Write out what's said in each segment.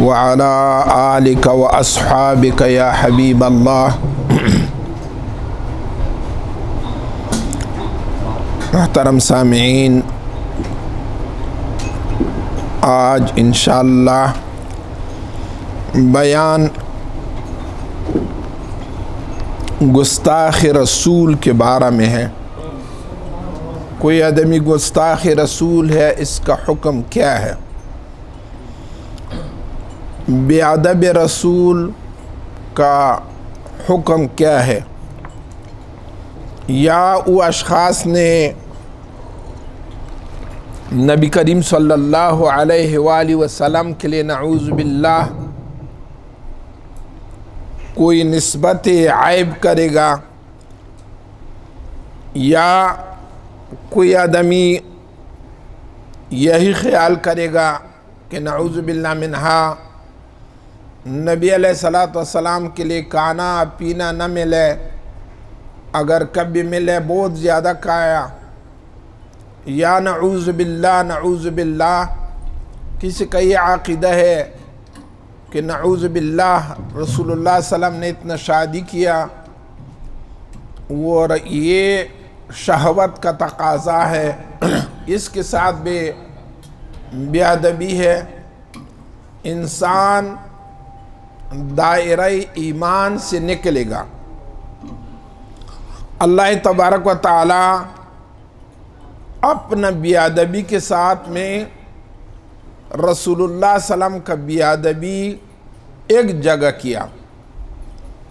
وعلى آلك وأصحابك يا حبيب الله۔ محترم سامعین، آج انشاءاللہ بیان گستاخ رسول کے بارے میں ہے۔ کوئی آدمی گستاخ رسول ہے، اس کا حکم کیا ہے؟ بے ادب رسول کا حکم کیا ہے؟ یا وہ اشخاص نے نبی کریم صلی اللہ علیہ وآلہ وسلم کے لیے نعوذ باللہ کوئی نسبت عیب کرے گا، یا کوئی آدمی یہی خیال کرے گا کہ نعوذ باللہ منہا نبی علیہ الصلوۃ والسلام کے لیے کھانا پینا نہ ملے، اگر کبھی ملے بہت زیادہ کھایا، یا نعوذ باللہ کسی کا یہ عقیدہ ہے کہ نعوذ باللہ رسول اللہ صلی اللہ علیہ وسلم نے اتنا شادی کیا، اور یہ شہوت کا تقاضا ہے، اس کے ساتھ بے ادبی ہے۔ انسان دائرہ ایمان سے نکلے گا۔ اللہ تبارک و تعالی اپنا بے ادبی کے ساتھ میں رسول اللہ صلی اللہ علیہ وسلم کا بے ادبی ایک جگہ کیا۔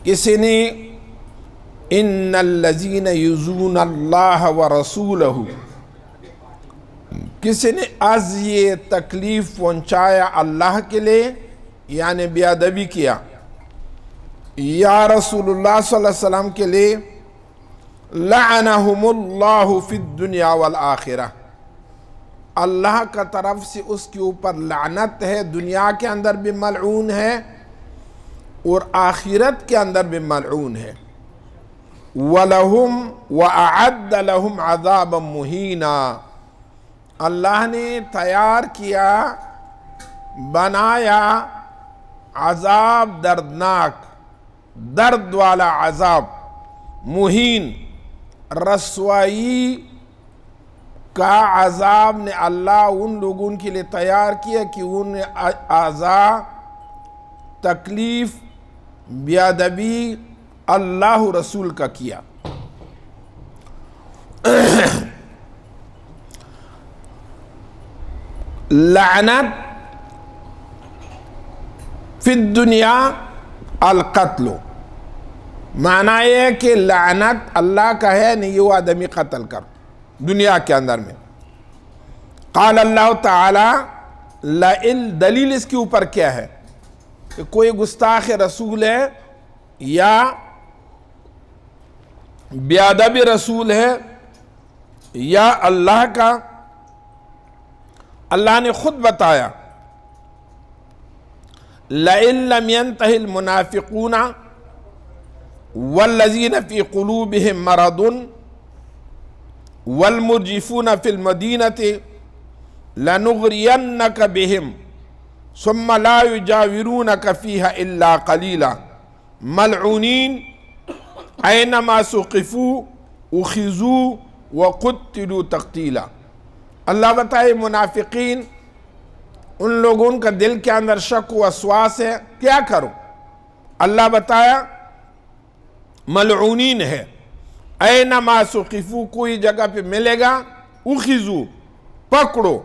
کسی نے ان الذین یؤذون اللہ ورسولہ، کسی نے از یہ تکلیف پہنچایا اللہ کے لیے، یعنی بے ادبی کیا، یا رسول اللہ صلی اللہ علیہ وسلم کے لیے لعنہم اللہ فی الدنیا والآخرہ، اللہ کا طرف سے اس کے اوپر لعنت ہے، دنیا کے اندر بھی ملعون ہے اور آخرت کے اندر بھی ملعون ہے۔ وَلَهُمْ وَأَعَدَّ لَهُمْ عَذَابًا مُهِينًا، اللہ نے تیار کیا، بنایا عذاب دردناک، درد والا عذاب، مہین، رسوائی کا عذاب نے اللہ ان لوگوں کے لیے تیار کیا کہ انہیں عذاب، تکلیف، بے ادبی اللہ رسول کا کیا۔ لعنت فی الدنیا القتل، معنی یہ ہے کہ لعنت اللہ کا ہے، نہیں وہ آدمی قتل کر دنیا کے اندر میں۔ قال اللہ تعالی، دلیل اس کے اوپر کیا ہے کہ کوئی گستاخ رسول ہے یا بے ادب رسول ہے یا اللہ کا، اللہ نے خود بتایا لئن لم ينتهِ المنافقون والذین فی قلوبهم مرض والمرجفون فی المدینة لنغرینک بهم ثم لا یجاورونک فیہا الا قلیلا ملعونین اینما ثقفوا اخذوا وقتلوا تقتیلا۔ اللہ بتائے منافقین، ان لوگوں کا دل کے اندر شک و وسواس ہے، کیا کروں؟ اللہ بتایا ملعونین ہے، اینما ثقفوا، کوئی جگہ پہ ملے گا، اخذوا، پکڑو،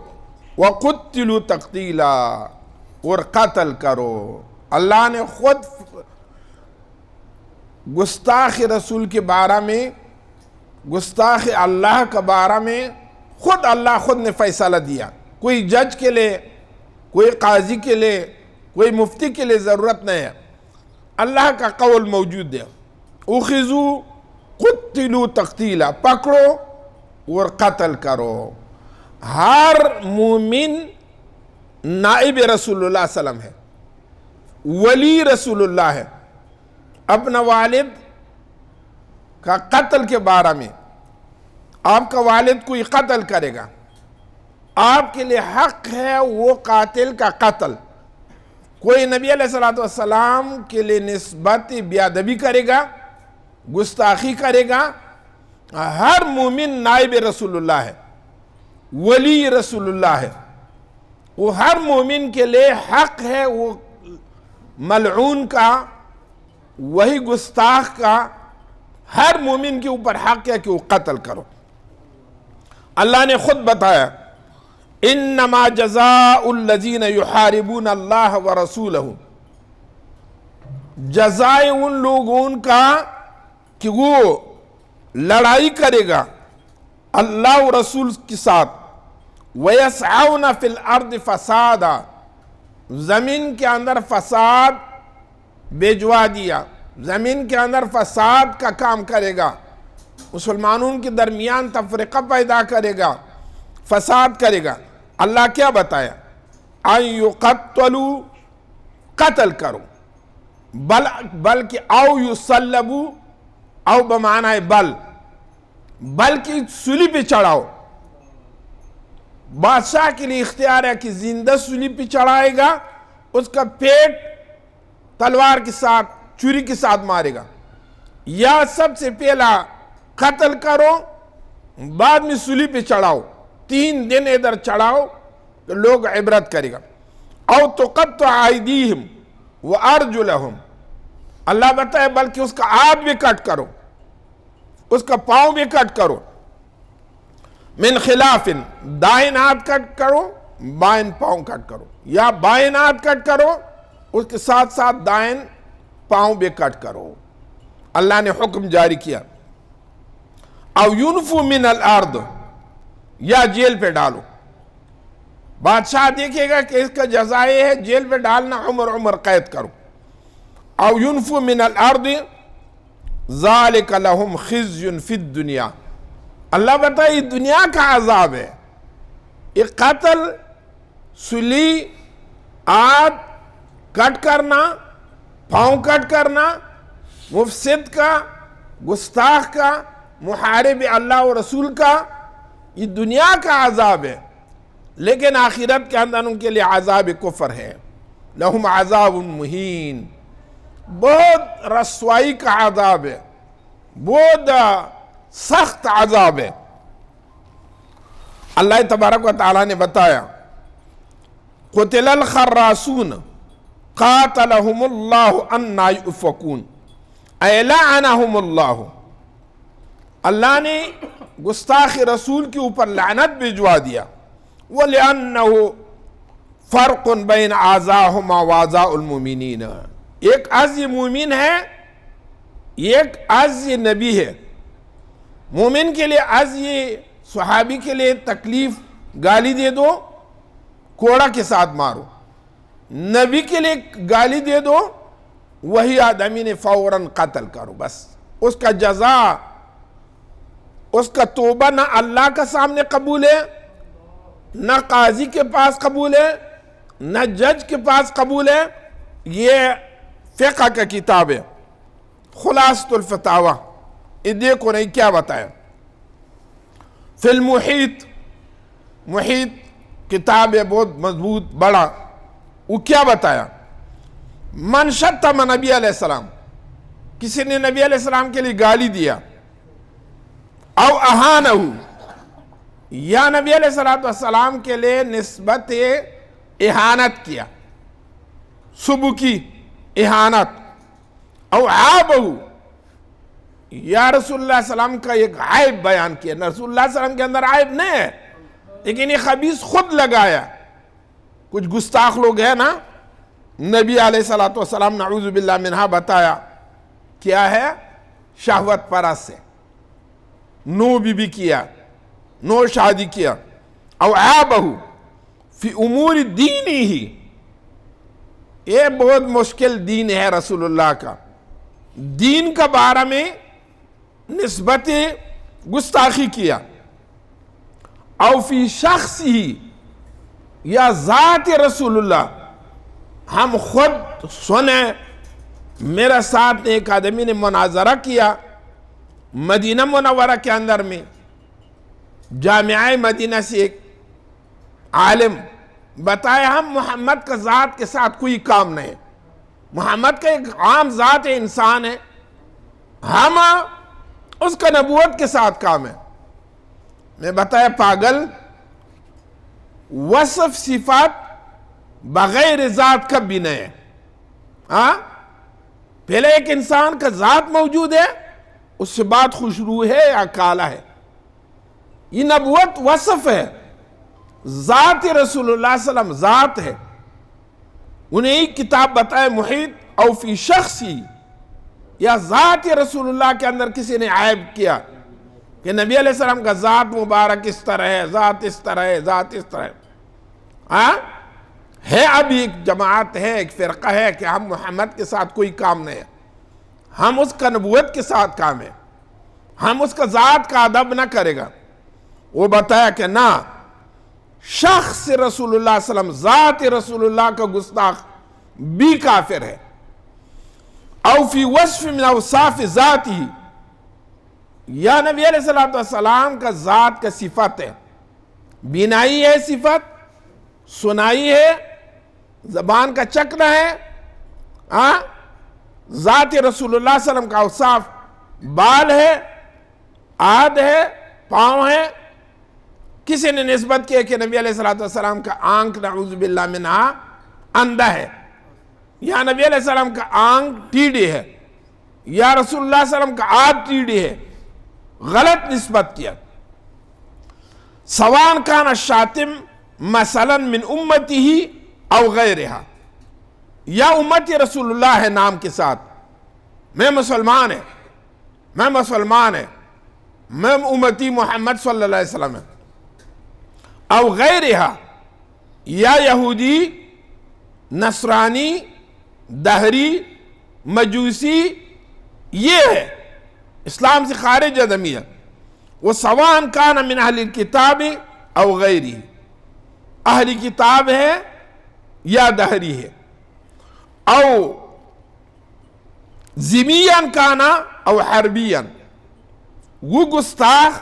وقتلوا تقتیلا، اور قتل کرو۔ اللہ نے خود گستاخ رسول کے بارے میں، گستاخ اللہ کے بارے میں خود اللہ خود نے فیصلہ دیا۔ کوئی جج کے لیے، کوئی قاضی کے لیے، کوئی مفتی کے لیے ضرورت نہیں ہے، اللہ کا قول موجود ہے۔ اخذوا قتلوا تقتیلا، پکڑو اور قتل کرو۔ ہر مومن نائب رسول اللہ صلی اللہ علیہ وسلم ہے، ولی رسول اللہ ہے۔ اپنا والد کا قتل کے بارے میں، آپ کا والد کوئی قتل کرے گا، آپ کے لیے حق ہے وہ قاتل کا قتل۔ کوئی نبی علیہ السلام کے لیے نسبت بیادبی کرے گا، گستاخی کرے گا، ہر مومن نائب رسول اللہ ہے، ولی رسول اللہ ہے، وہ ہر مومن کے لیے حق ہے وہ ملعون کا، وہی گستاخ کا ہر مومن کے اوپر حق ہے کہ وہ قتل کرو۔ اللہ نے خود بتایا انما جزاء الذین یحاربون اللہ ورسولہ، جزائے ان لوگوں کا کہ وہ لڑائی کرے گا اللہ و رسول کے ساتھ، وَيَسْعَوْنَ فِي الْأَرْضِ فَسَادًا، زمین کے اندر فساد بھیجوا دیا، زمین کے اندر فساد کا کام کرے گا، مسلمانوں کے درمیان تفرقہ پیدا کرے گا، فساد کرے گا۔ اللہ کیا بتایا؟ أَن يُقَتَّلُوا، قتل کرو، بلکہ او یصلبوا، او بمعنی بلکہ سولی پہ چڑھاؤ۔ بادشاہ کے لیے اختیار ہے کہ زندہ سولی پہ چڑھائے گا، اس کا پیٹ تلوار کے ساتھ، چھری کے ساتھ مارے گا، یا سب سے پہلا قتل کرو بعد میں سولی پہ چڑھاؤ، 3 دن ادھر چڑھاؤ تو لوگ عبرت کرے گا۔ او تقطع ایدیہم وارجلہم، اللہ بتائے بلکہ اس کا ہاتھ بھی کٹ کرو، اس کا پاؤں بھی کٹ کرو، من خلاف، دائیں ہاتھ کٹ کرو بائیں پاؤں کٹ کرو، یا بائیں ہاتھ کٹ کرو اس کے ساتھ ساتھ دائیں پاؤں بھی کٹ کرو۔ اللہ نے حکم جاری کیا۔ او ینفو من الارض، یا جیل پہ ڈالو، بادشاہ دیکھے گا کہ اس کا جزائے ہے جیل پہ ڈالنا، عمر قید کرو۔ او ینفو من الارض ذالک لہم خزی فی الدنیا، اللہ بتائے یہ دنیا کا عذاب ہے، یہ قتل، سلی، آدھ کٹ کرنا، پاؤں کٹ کرنا، مفسد کا، گستاخ کا، محارب اللہ و رسول کا، یہ دنیا کا عذاب ہے، لیکن آخرت کے اندر ان کے لیے عذاب کفر ہے، لہم عذاب مہین، بہت رسوائی کا عذاب ہے، بہت سخت عذاب ہے۔ اللہ تبارک و تعالیٰ نے بتایا قتل الخراسون قاتلہم اللہ انا یؤفکون، اے لعنہم اللہ، اللہ نے گستاخ رسول کے اوپر لعنت بھجوا دیا، وَلِأَنَّهُ فَرْقٌ بَيْنَ أَعْضَاءِهُمَا وَأَعْضَاءِ الْمُؤْمِنِينَ، ایک عزی مومن ہے، ایک عزی نبی ہے۔ مومن کے لیے عزی، صحابی کے لیے تکلیف، گالی دے دو کوڑا کے ساتھ مارو، نبی کے لیے گالی دے دو وہی آدمی نے فوراً قتل کرو، بس اس کا جزا، اس کا توبہ نہ اللہ کا سامنے قبول ہے، نہ قاضی کے پاس قبول ہے، نہ جج کے پاس قبول ہے۔ یہ فقہ کا کتاب ہے خلاصۃ الفتاوی، یہ دیکھو نہیں کیا بتایا، فی المحیط، محیط کتاب ہے بہت مضبوط بڑا، وہ کیا بتایا، من شتم نبی علیہ السلام، کسی نے نبی علیہ السلام کے لیے گالی دیا، او اہانہ، یا نبی علیہ السلام کے لیے نسبت اہانت کیا، سبکی اہانت، او عابہ، یا رسول اللہ صلی اللہ علیہ وسلم کا ایک عیب بیان کیا، رسول اللہ صلی اللہ علیہ وسلم کے اندر عیب نہیں ہے، لیکن یہ خبیث خود لگایا۔ کچھ گستاخ لوگ ہیں نا، نبی علیہ السلام نعوذ باللہ منہا بتایا کیا ہے، شہوت پرست سے، نو بی بی کیا، نو شادی کیا، او عابہ فی امور دینی ہی، یہ بہت مشکل دین ہے رسول اللہ کا، دین کا بارے میں نسبت گستاخی کیا، او فی شخص ہی، یا ذات رسول اللہ، ہم خود سنیں، میرا ساتھ ایک آدمی نے مناظرہ کیا مدینہ منورہ کے اندر میں، جامعہ مدینہ سے ایک عالم بتایا ہم محمد کا ذات کے ساتھ کوئی کام نہیں، محمد کا ایک عام ذات ہے، انسان ہے، ہم اس کا نبوت کے ساتھ کام ہے۔ میں بتایا پاگل، وصف صفات بغیر ذات کا بھی نہیں ہے۔ پہلے ایک انسان کا ذات موجود ہے، اس سے بات خوشبو ہے یا کالا ہے، یہ نبوت وصف ہے۔ ذات رسول اللہ صلی اللہ علیہ وسلم ذات ہے، انہیں ایک کتاب بتائے محیط او فی شخصی، یا ذات رسول اللہ کے اندر کسی نے عیب کیا کہ نبی علیہ السلام کا ذات مبارک اس طرح ہے، ذات اس طرح ہے، ذات اس طرح ہے۔ ابھی ایک جماعت ہے، ایک فرقہ ہے کہ ہم محمد کے ساتھ کوئی کام نہیں ہے، ہم اس کا نبوت کے ساتھ کام ہے، ہم اس کا ذات کا ادب نہ کرے گا۔ وہ بتایا کہ نہ، شخص رسول اللہ صلی اللہ علیہ وسلم، ذات رسول اللہ کا گستاخ بھی کافر ہے۔ او فی وصف من اوصاف ذاتی، یا نبی علیہ السلام کا ذات کا صفت ہے، بینائی ہے، صفت سنائی ہے، زبان کا چکنا ہے، ذات رسول اللہ صلی اللہ علیہ وسلم کا اوصاف بال ہے، آد ہے، پاؤں ہے۔ کسی نے نسبت کیا کہ نبی علیہ السلام کا آنکھ نعوذ باللہ منہا اندھا ہے، یا نبی علیہ السلام کا آنکھ ٹیڑھی ہے، یا رسول اللہ صلی اللہ علیہ وسلم کا آد ٹیڑھی ہے، غلط نسبت کیا۔ سوان کان الشاتم مثلا من امتی او غیرہا، یا امتی رسول اللہ ہے نام کے ساتھ، میں مسلمان ہے، میں مسلمان ہے، میں امتی محمد صلی اللہ علیہ وسلم ہے، او غیرہا، یا یہودی، نصرانی، دہری، مجوسی، یہ ہے اسلام سے خارج آدمی ہے۔ وہ سوان کان من اہل الکتاب او غیری، اہلی کتاب ہے یا دہری ہے، او ذمیان کانا او حربیان، وہ گستاخ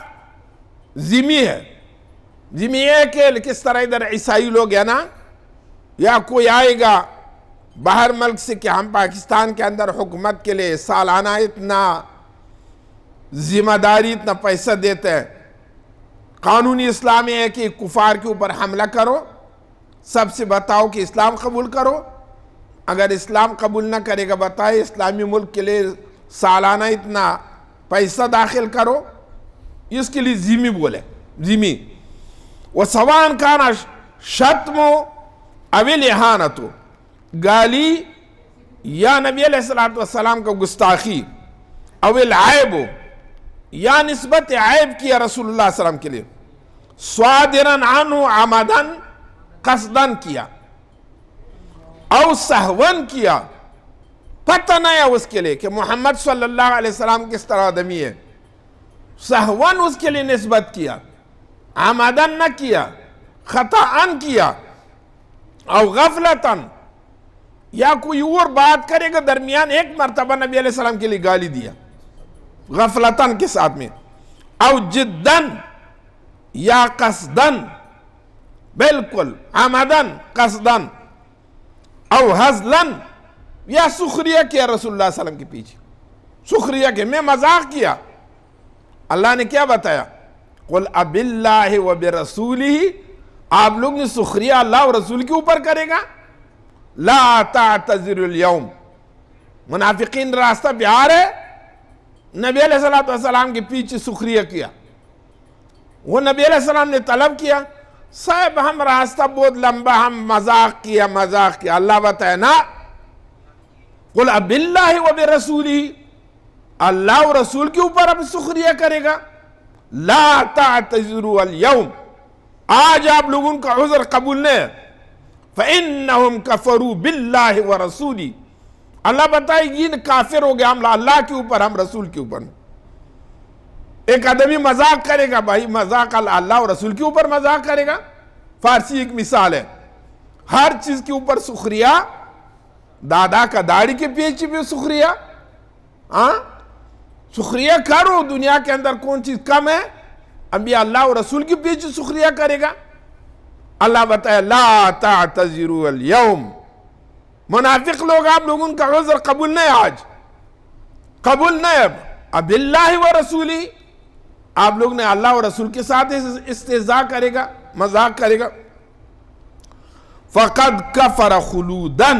ذمی ہے۔ ذمی ہے کہ کس طرح ادھر عیسائی لوگ ہیں نا، یا کوئی آئے گا باہر ملک سے کہ ہم پاکستان کے اندر حکومت کے لیے سالانہ اتنا ذمہ داری، اتنا پیسہ دیتے ہیں، قانونی اسلامی ہے کہ کفار کے اوپر حملہ کرو، سب سے بتاؤ کہ اسلام قبول کرو، اگر اسلام قبول نہ کرے گا بتائے اسلامی ملک کے لیے سالانہ اتنا پیسہ داخل کرو، اس کے لیے ذمی بولے، ذمی۔ وَسَوَانْ كَانَ شَتْمُ اَوِ الْإِهَانَةُ، گالی یا نبی علیہ السلام کا گستاخی، او العیب، یا نسبت عیب کیا رسول اللہ صلی اللہ علیہ وسلم کے لیے، صادراً عنہ عمداً، قصداً کیا، او سہواً کیا، پتہ نہیں ہے اس کے لیے کہ محمد صلی اللہ علیہ وسلم کس طرح آدمی ہے، سہواً اس کے لیے نسبت کیا، عمداً نہ کیا، خطاً کیا، او غفلتاً، یا کوئی اور بات کرے گا درمیان ایک مرتبہ نبی علیہ السلام کے لیے گالی دیا غفلتاً کے ساتھ میں، او جداً، یا قصداً، بالکل عمداً قصداً، او ہزلاً، یا سخریہ کیا رسول اللہ صلی اللہ علیہ وسلم کے پیچھے، سخریہ کے میں مذاق کیا۔ اللہ نے کیا بتایا؟ قُلْ أَبِ اللَّهِ وَبِرَسُولِهِ، آپ لوگ نے سخریہ اللہ اور رسول کے اوپر کرے گا؟ لا تعتذروا اليوم، منافقین راستہ پہ آ رہے، نبی علیہ السلام کے پیچھے سخریہ کیا، وہ نبی علیہ السلام نے طلب کیا، صاحب ہم راستہ بہت لمبا، ہم مذاق کیا، اللہ بتائے نا، قُلْ أَبِ اللَّهِ وَبِرَسُولِهِ، اللہ اور رسول کے اوپر اب سخریہ کرے گا؟ لا تعتذروا اليوم، آج آپ لوگوں کا عذر قبول نہیں، فَإِنَّهُمْ كَفَرُوا بِاللَّهِ وَرَسُولِهِ، اللہ بتائے یہ کافر ہو گیا، ہم اللہ کے اوپر، ہم رسول کے اوپر۔ ایک آدمی مذاق کرے گا، بھائی مذاق اللہ اور رسول کے اوپر مذاق کرے گا؟ فارسی ایک مثال ہے، ہر چیز کے اوپر سخریہ، دادا کا داڑھی کے پیچھے بھی سخریہ، سخریہ کرو، دنیا کے اندر کون چیز کم ہے؟ ابھی اللہ اور رسول کے پیچھے سخریہ کرے گا؟ اللہ بتایا لا تعتذروا اليوم، منافق لوگ آپ لوگوں کا عذر قبول نہیں، آج قبول نہیں، اب اللہ و رسولی، آپ لوگ نے اللہ و رسول کے ساتھ استہزاء کرے گا، مذاق کرے گا. فقد کفر خلودا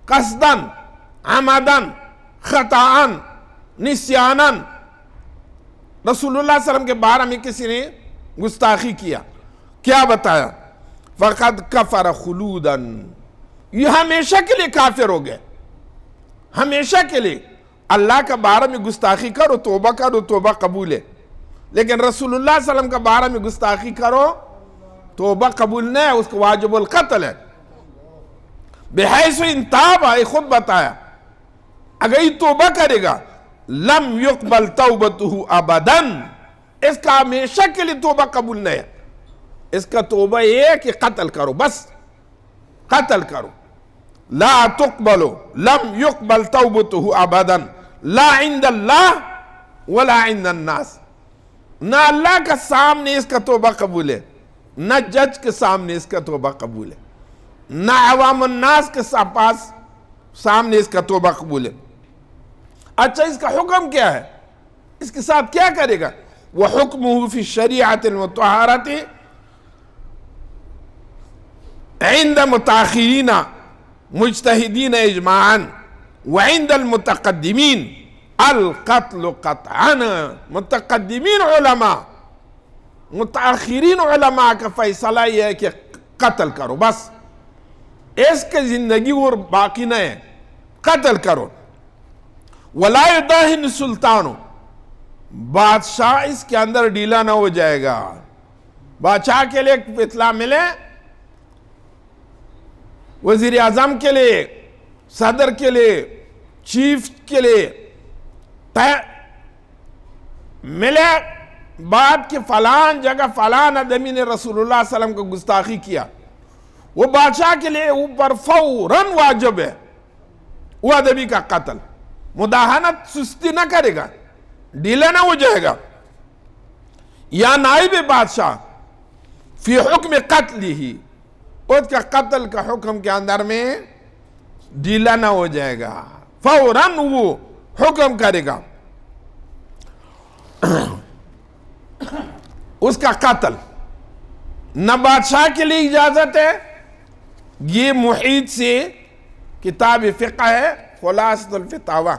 قصدا عمدا خطا نسیانا. رسول اللہ صلی اللہ علیہ وسلم کے بارے میں کسی نے گستاخی کیا، کیا بتایا؟ فقد کفر خلودا، یہ ہمیشہ کے لیے کافر ہو گئے، ہمیشہ کے لیے. اللہ کا بارے میں گستاخی کرو، توبہ قبول ہے، لیکن رسول اللہ صلی اللہ علیہ وسلم کا بارے میں گستاخی کرو توبہ قبول نہیں ہے، اس کو واجب القتل ہے. بحیث انتاب، خود بتایا اگر یہ توبہ کرے گا لم یقبل توبتہ ابدا، اس کا ہمیشہ کے لیے توبہ قبول نہیں ہے. اس کا توبہ یہ ہے کہ قتل کرو، بس قتل کرو. لا تقبل لم يقبل توبته ابدا لا عند اللہ ولا عند الناس. نہ اللہ کا سامنے اس کا توبہ قبول ہے، نہ جج کے سامنے اس کا توبہ قبول ہے، نہ عوام الناس کے پاس سامنے اس کا توبہ قبول ہے. اچھا اس کا حکم کیا ہے؟ اس کے ساتھ کیا کرے گا؟ وَحُكْمُهُ فِي الشَّرِيعَةِ الْمُطَهَّرَةِ عند متاخرین مجتہدین اجماعا وعند المتقدمین القتل قطعا. متقدمین علماء، متاخرین علماء کا فیصلہ یہ ہے کہ قتل کرو، بس اس کی زندگی اور باقی نہیں ہے، قتل کرو. ولا یداہن سلطان، بادشاہ اس کے اندر ڈھیلا نہ ہو جائے گا. بادشاہ کے لیے اطلاع ملے، وزیر اعظم کے لیے، صدر کے لیے، چیف کے لیے ملے بات کہ فلان جگہ فلان آدمی نے رسول اللہ صلی اللہ علیہ وسلم کو گستاخی کیا، وہ بادشاہ کے لیے اوپر فوراً واجب ہے وہ آدمی کا قتل. مداہنت سستی نہ کرے گا، ڈیلے نہ ہو جائے گا. یا نائب بادشاہ فی حکم قتل ہی، اس کا قتل کا حکم کے اندر میں ڈیلا نہ ہو جائے گا، فوراً وہ حکم کرے گا اس کا قتل. نہ بادشاہ کے لیے اجازت ہے. یہ محیط سے کتاب فقہ ہے خلاصۃ الفتاوی،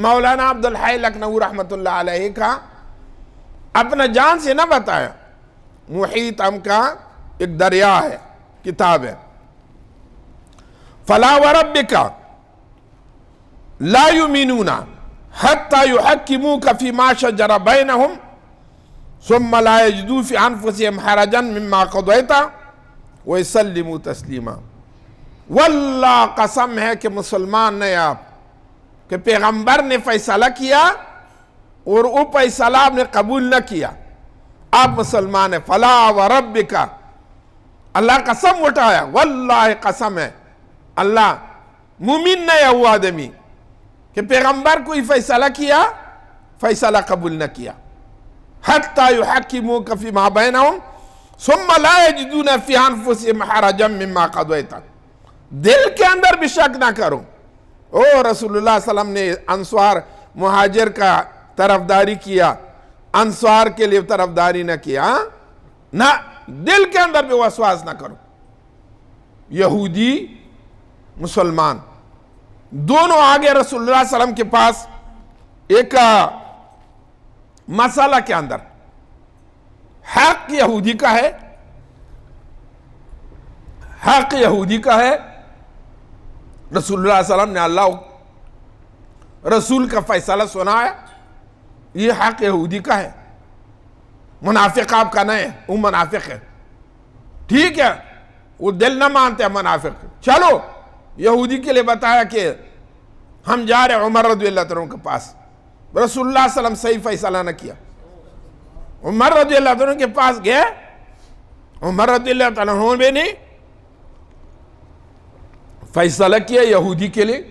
مولانا عبد الحی لکھنوی رحمۃ اللہ علیہ کا، اپنا جان سے نہ بتایا. محیط ہم کا ایک دریا ہے، کتاب ہے. فلا وربک لا یؤمنون حتی یحکموک فیما شجر بینہم ثم لا یجدوا فی انفسہم حرجا مما قضیت ویسلموا تسلیما. واللہ قسم ہے کہ مسلمان نہیں آپ، کہ پیغمبر نے فیصلہ کیا اور وہ فیصلہ آپ نے قبول نہ کیا، آپ مسلمان ہیں. فلا وربک، اللہ قسم اٹھایا، واللہ قسم ہے اللہ مومن نہیں ہے وہ آدمی کہ پیغمبر کوئی فیصلہ کیا، فیصلہ قبول نہ کیا. حتی یحکموک فیما بینہم ثم لا یجدون فی انفسہم حرجا مما قضیت. دل کے اندر بھی شک نہ کرو. رسول اللہ صلی اللہ علیہ وسلم نے انصار مہاجر کا طرفداری کیا، انصار کے لیے طرفداری نہ کیا، نہ دل کے اندر بھی وسواس نہ کرو. یہودی مسلمان دونوں آگے رسول اللہ صلی اللہ علیہ وسلم کے پاس ایک مسئلہ کے اندر. حق یہودی کا ہے، حق یہودی کا ہے. رسول اللہ صلی اللہ علیہ وسلم نے اللہ رسول کا فیصلہ سنایا، یہ حق یہودی کا ہے. منافق آپ کا نہیں ہے، وہ منافق ہے، ٹھیک ہے، وہ دل نہ مانتے ہیں منافق. چلو یہودی کے لیے بتایا کہ ہم جا رہے عمر رضی اللہ عنہ کے پاس. رسول اللہ صلی اللہ علیہ وسلم صحیح فیصلہ نہ کیا. عمر رضی اللہ عنہ کے پاس گئے، عمر رضی اللہ عنہ بھی نہیں فیصلہ کیا یہودی کے لیے.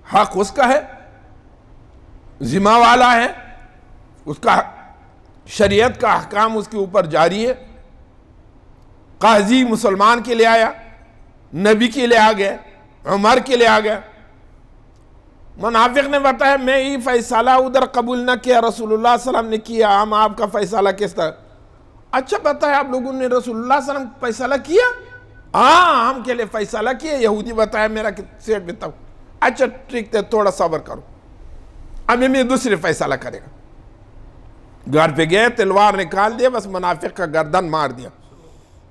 حق اس کا ہے، ذمہ والا ہے، اس کا شریعت کا احکام اس کے اوپر جاری ہے. قاضی مسلمان کے لیے آیا، نبی کے لیے آ گئے، عمر کے لیے آ گئے. منافق نے بتایا میں یہ فیصلہ ادھر قبول نہ کیا، رسول اللہ صلی اللہ علیہ وسلم نے کیا، ہم آپ کا فیصلہ کس طرح. اچھا بتایا آپ لوگوں نے رسول اللہ صلی اللہ علیہ وسلم فیصلہ کیا؟ ہاں ہم کے لیے فیصلہ کیا. یہودی بتایا میرا سیٹ بھی تھا. اچھا ٹھیک ہے تھوڑا صبر کرو، اب میں دوسری فیصلہ کرے گا. گھر پہ گئے، تلوار نکال دیا، بس منافق کا گردن مار دیا.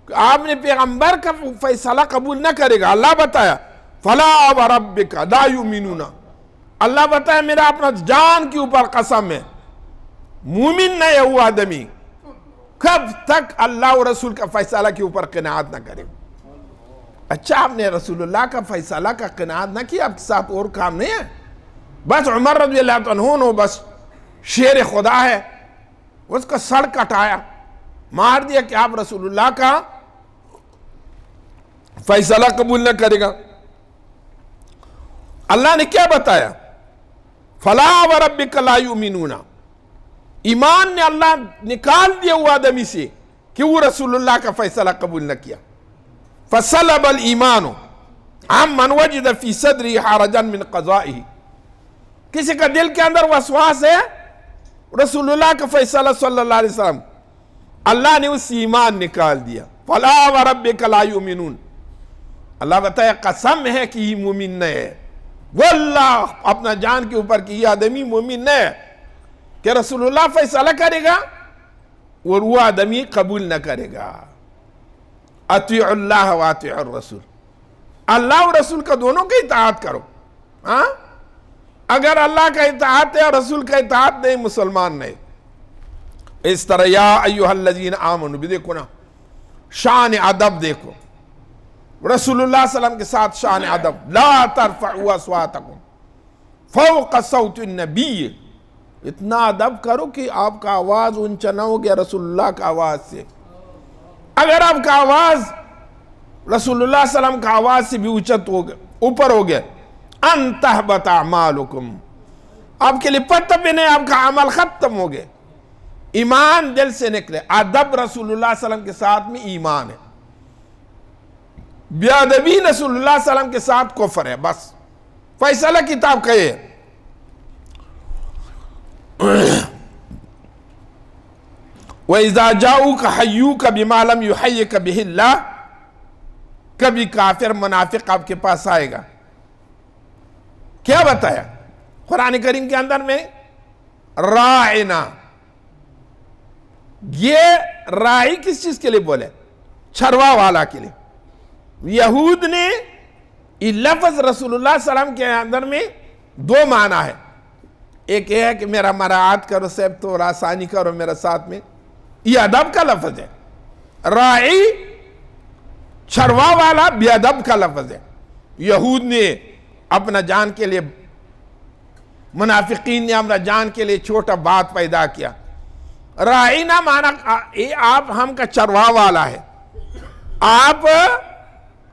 آپ نے پیغمبر کا فیصلہ قبول نہ کرے گا. اللہ بتایا فَلَا وَرَبِّكَ لَا يُؤْمِنُونَ، اللہ بتایا میرا اپنا جان کے اوپر قسم ہے، مومن نہیں ہے وہ آدمی کب تک اللہ و رسول کا فیصلہ کے اوپر قناعت نہ کرے. اچھا آپ نے رسول اللہ کا فیصلہ کا قناعت نہ کیا، آپ کے ساتھ اور کام نہیں ہے؟ بس عمر رضی اللہ عنہ بس شیر خدا ہے، اس کا سر کٹایا، مار دیا کہ آپ رسول اللہ کا فیصلہ قبول نہ کرے گا. اللہ نے کیا بتایا؟ فَلَا وَرَبِّكَ لَا يُؤْمِنُونَ، ایمان نے اللہ نکال دیا وہ آدمی سے کہ وہ رسول اللہ کا فیصلہ قبول نہ کیا. فَسَلَبَ الْإِيمَانُ عَمَّنْ وَجِدَ فِي صَدْرِهِ حَرَجًا مِنْ قَضَائِهِ، کسی کا دل کے اندر وسواس ہے رسول اللہ کا فیصلہ صلی اللہ علیہ وسلم، اللہ نے اس ایمان نکال دیا. فَلَا وَرَبِّكَ لَا يُؤْمِنُونَ، اللہ بتایا قسم ہے کہ یہ مومن نہیں ہے، واللہ اپنا جان کے اوپر کہ یہ آدمی مومن نہیں ہے کہ رسول اللہ فیصلہ کرے گا اور وہ آدمی قبول نہ کرے گا. اطیعوا اللہ و اطیعوا الرسول، اللہ اور رسول کا دونوں کا اطاعت کرو. اگر اللہ کا اطاعت ہے اور رسول کا اطاعت نہیں، مسلمان نہیں. اس طرح یا ایہا الذین آمنوا بھی دیکھو نا، شان ادب دیکھو رسول اللہ صلی اللہ علیہ وسلم کے ساتھ شان ادب. لا ترفعوا اصواتکم فوق صوت النبی، اتنا ادب کرو کہ آپ کا آواز اونچا نہ ہو گیا رسول اللہ کا آواز سے. اگر آپ کا آواز رسول اللہ صلی اللہ علیہ وسلم کا آواز سے بھی اونچت ہو گیا، اوپر ہو گیا، ان تحبط اعمالکم، آپ کے لیے پتہ بھی نہیں، آپ کا عمل ختم ہو گیا. ایمان دل سے نکلے. ادب رسول اللہ صلی اللہ علیہ وسلم کے ساتھ میں ایمان ہے، بے ادبی رسول اللہ صلی اللہ علیہ وسلم کے ساتھ کفر ہے. بس فیصلہ کتاب کا یہ. وَإِذَا جَاءُوكَ حَيُّوكَ بِمَا لَمْ يُحَيِّكَ بِهِ اللَّهُ، کبھی کافر منافق آپ کے پاس آئے گا. کیا بتایا قرآن کریم کے اندر میں؟ راعنا، یہ راعی کس چیز کے لیے بولے؟ چھروا والا کے لیے. یہود نے یہ لفظ رسول اللہ صلی اللہ علیہ وسلم کے اندر میں دو معنی ہے. ایک یہ ہے کہ میرا مراعات کرو صاحب، تو آسانی کرو میرا ساتھ میں، یہ ادب کا لفظ ہے. راعی چھروا والا بے ادب کا لفظ ہے. یہود نے اپنا جان کے لیے، منافقین نے اپنا جان کے لیے چھوٹا بات پیدا کیا. راعی نہ مانا آپ ہم کا چروا والا ہے، آپ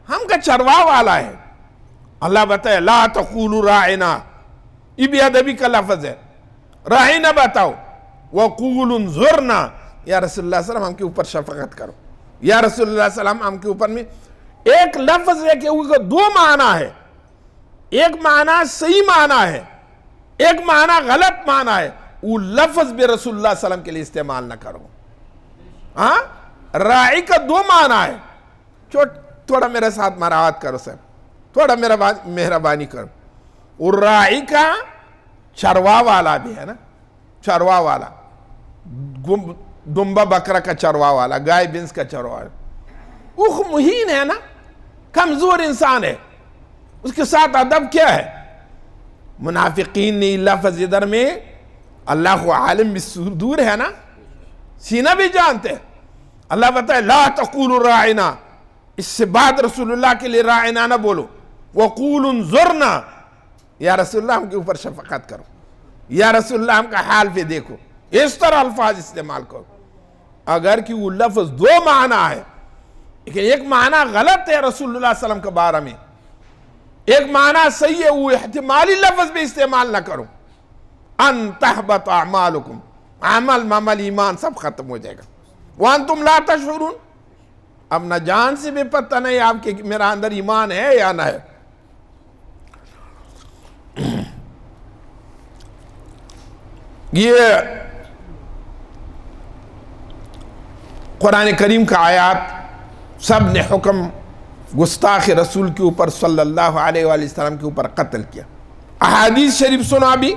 ہم کا چروا والا ہے. اللہ بتائے لا تقولوا راعنا، یہ بے ادبی کا لفظ ہے. راعی نہ بتاؤ. وقولوا انظرنا، یا رسول اللہ صلی اللہ علیہ وسلم ہم کے اوپر شفقت کرو، یا رسول اللہ صلی اللہ علیہ وسلم ہم کے اوپر میں. ایک لفظ ہے کہ وہ دو معنی ہے، ایک معنی صحیح معنی ہے، ایک معنی غلط معنی ہے. وہ لفظ بھی رسول اللہ صلی اللہ علیہ وسلم کے لیے استعمال نہ کرو. راعی کا دو معنی ہے. تھوڑا میرے ساتھ مراعات کرو صاحب، تھوڑا میرا مہربانی کرو. اور راعی کا چروا والا بھی ہے نا، چروا والا، دمبا بکرا کا چروا والا، گائے بنس کا چروا والا. وہ مہین ہے نا، کمزور انسان ہے، اس کے ساتھ ادب کیا ہے؟ منافقین نے لفظ ادھر میں، اللہ کو عالم بالصدور ہے نا، سینہ بھی جانتے ہیں. اللہ بتائے لا تقولوا راعنا، اس سے بعد رسول اللہ کے لیے راعنا نہ بولو. وقولوا انظرنا، یا رسول اللہ ہم کے اوپر شفقت کرو، یا رسول اللہ ہم کا حال پہ دیکھو. اس طرح الفاظ استعمال کرو. اگر کہ وہ لفظ دو معنی ہے، لیکن ایک معنی غلط ہے رسول اللہ صلی اللہ علیہ وسلم کے بارے میں، ایک معنی صحیح ہے، وہ احتمالی لفظ بھی استعمال نہ کرو. ان تحبط اعمالکم، عمل معمل ایمان سب ختم ہو جائے گا. وانتم لا تشعرون، اب نہ جان سے بھی پتہ نہیں آپ کے میرا اندر ایمان ہے یا نہ ہے. یہ قرآن کریم کا آیات سب نے حکم گستاخ رسول کے اوپر صلی اللہ علیہ وآلہ وسلم کے اوپر قتل کیا. احادیث شریف سنا بھی.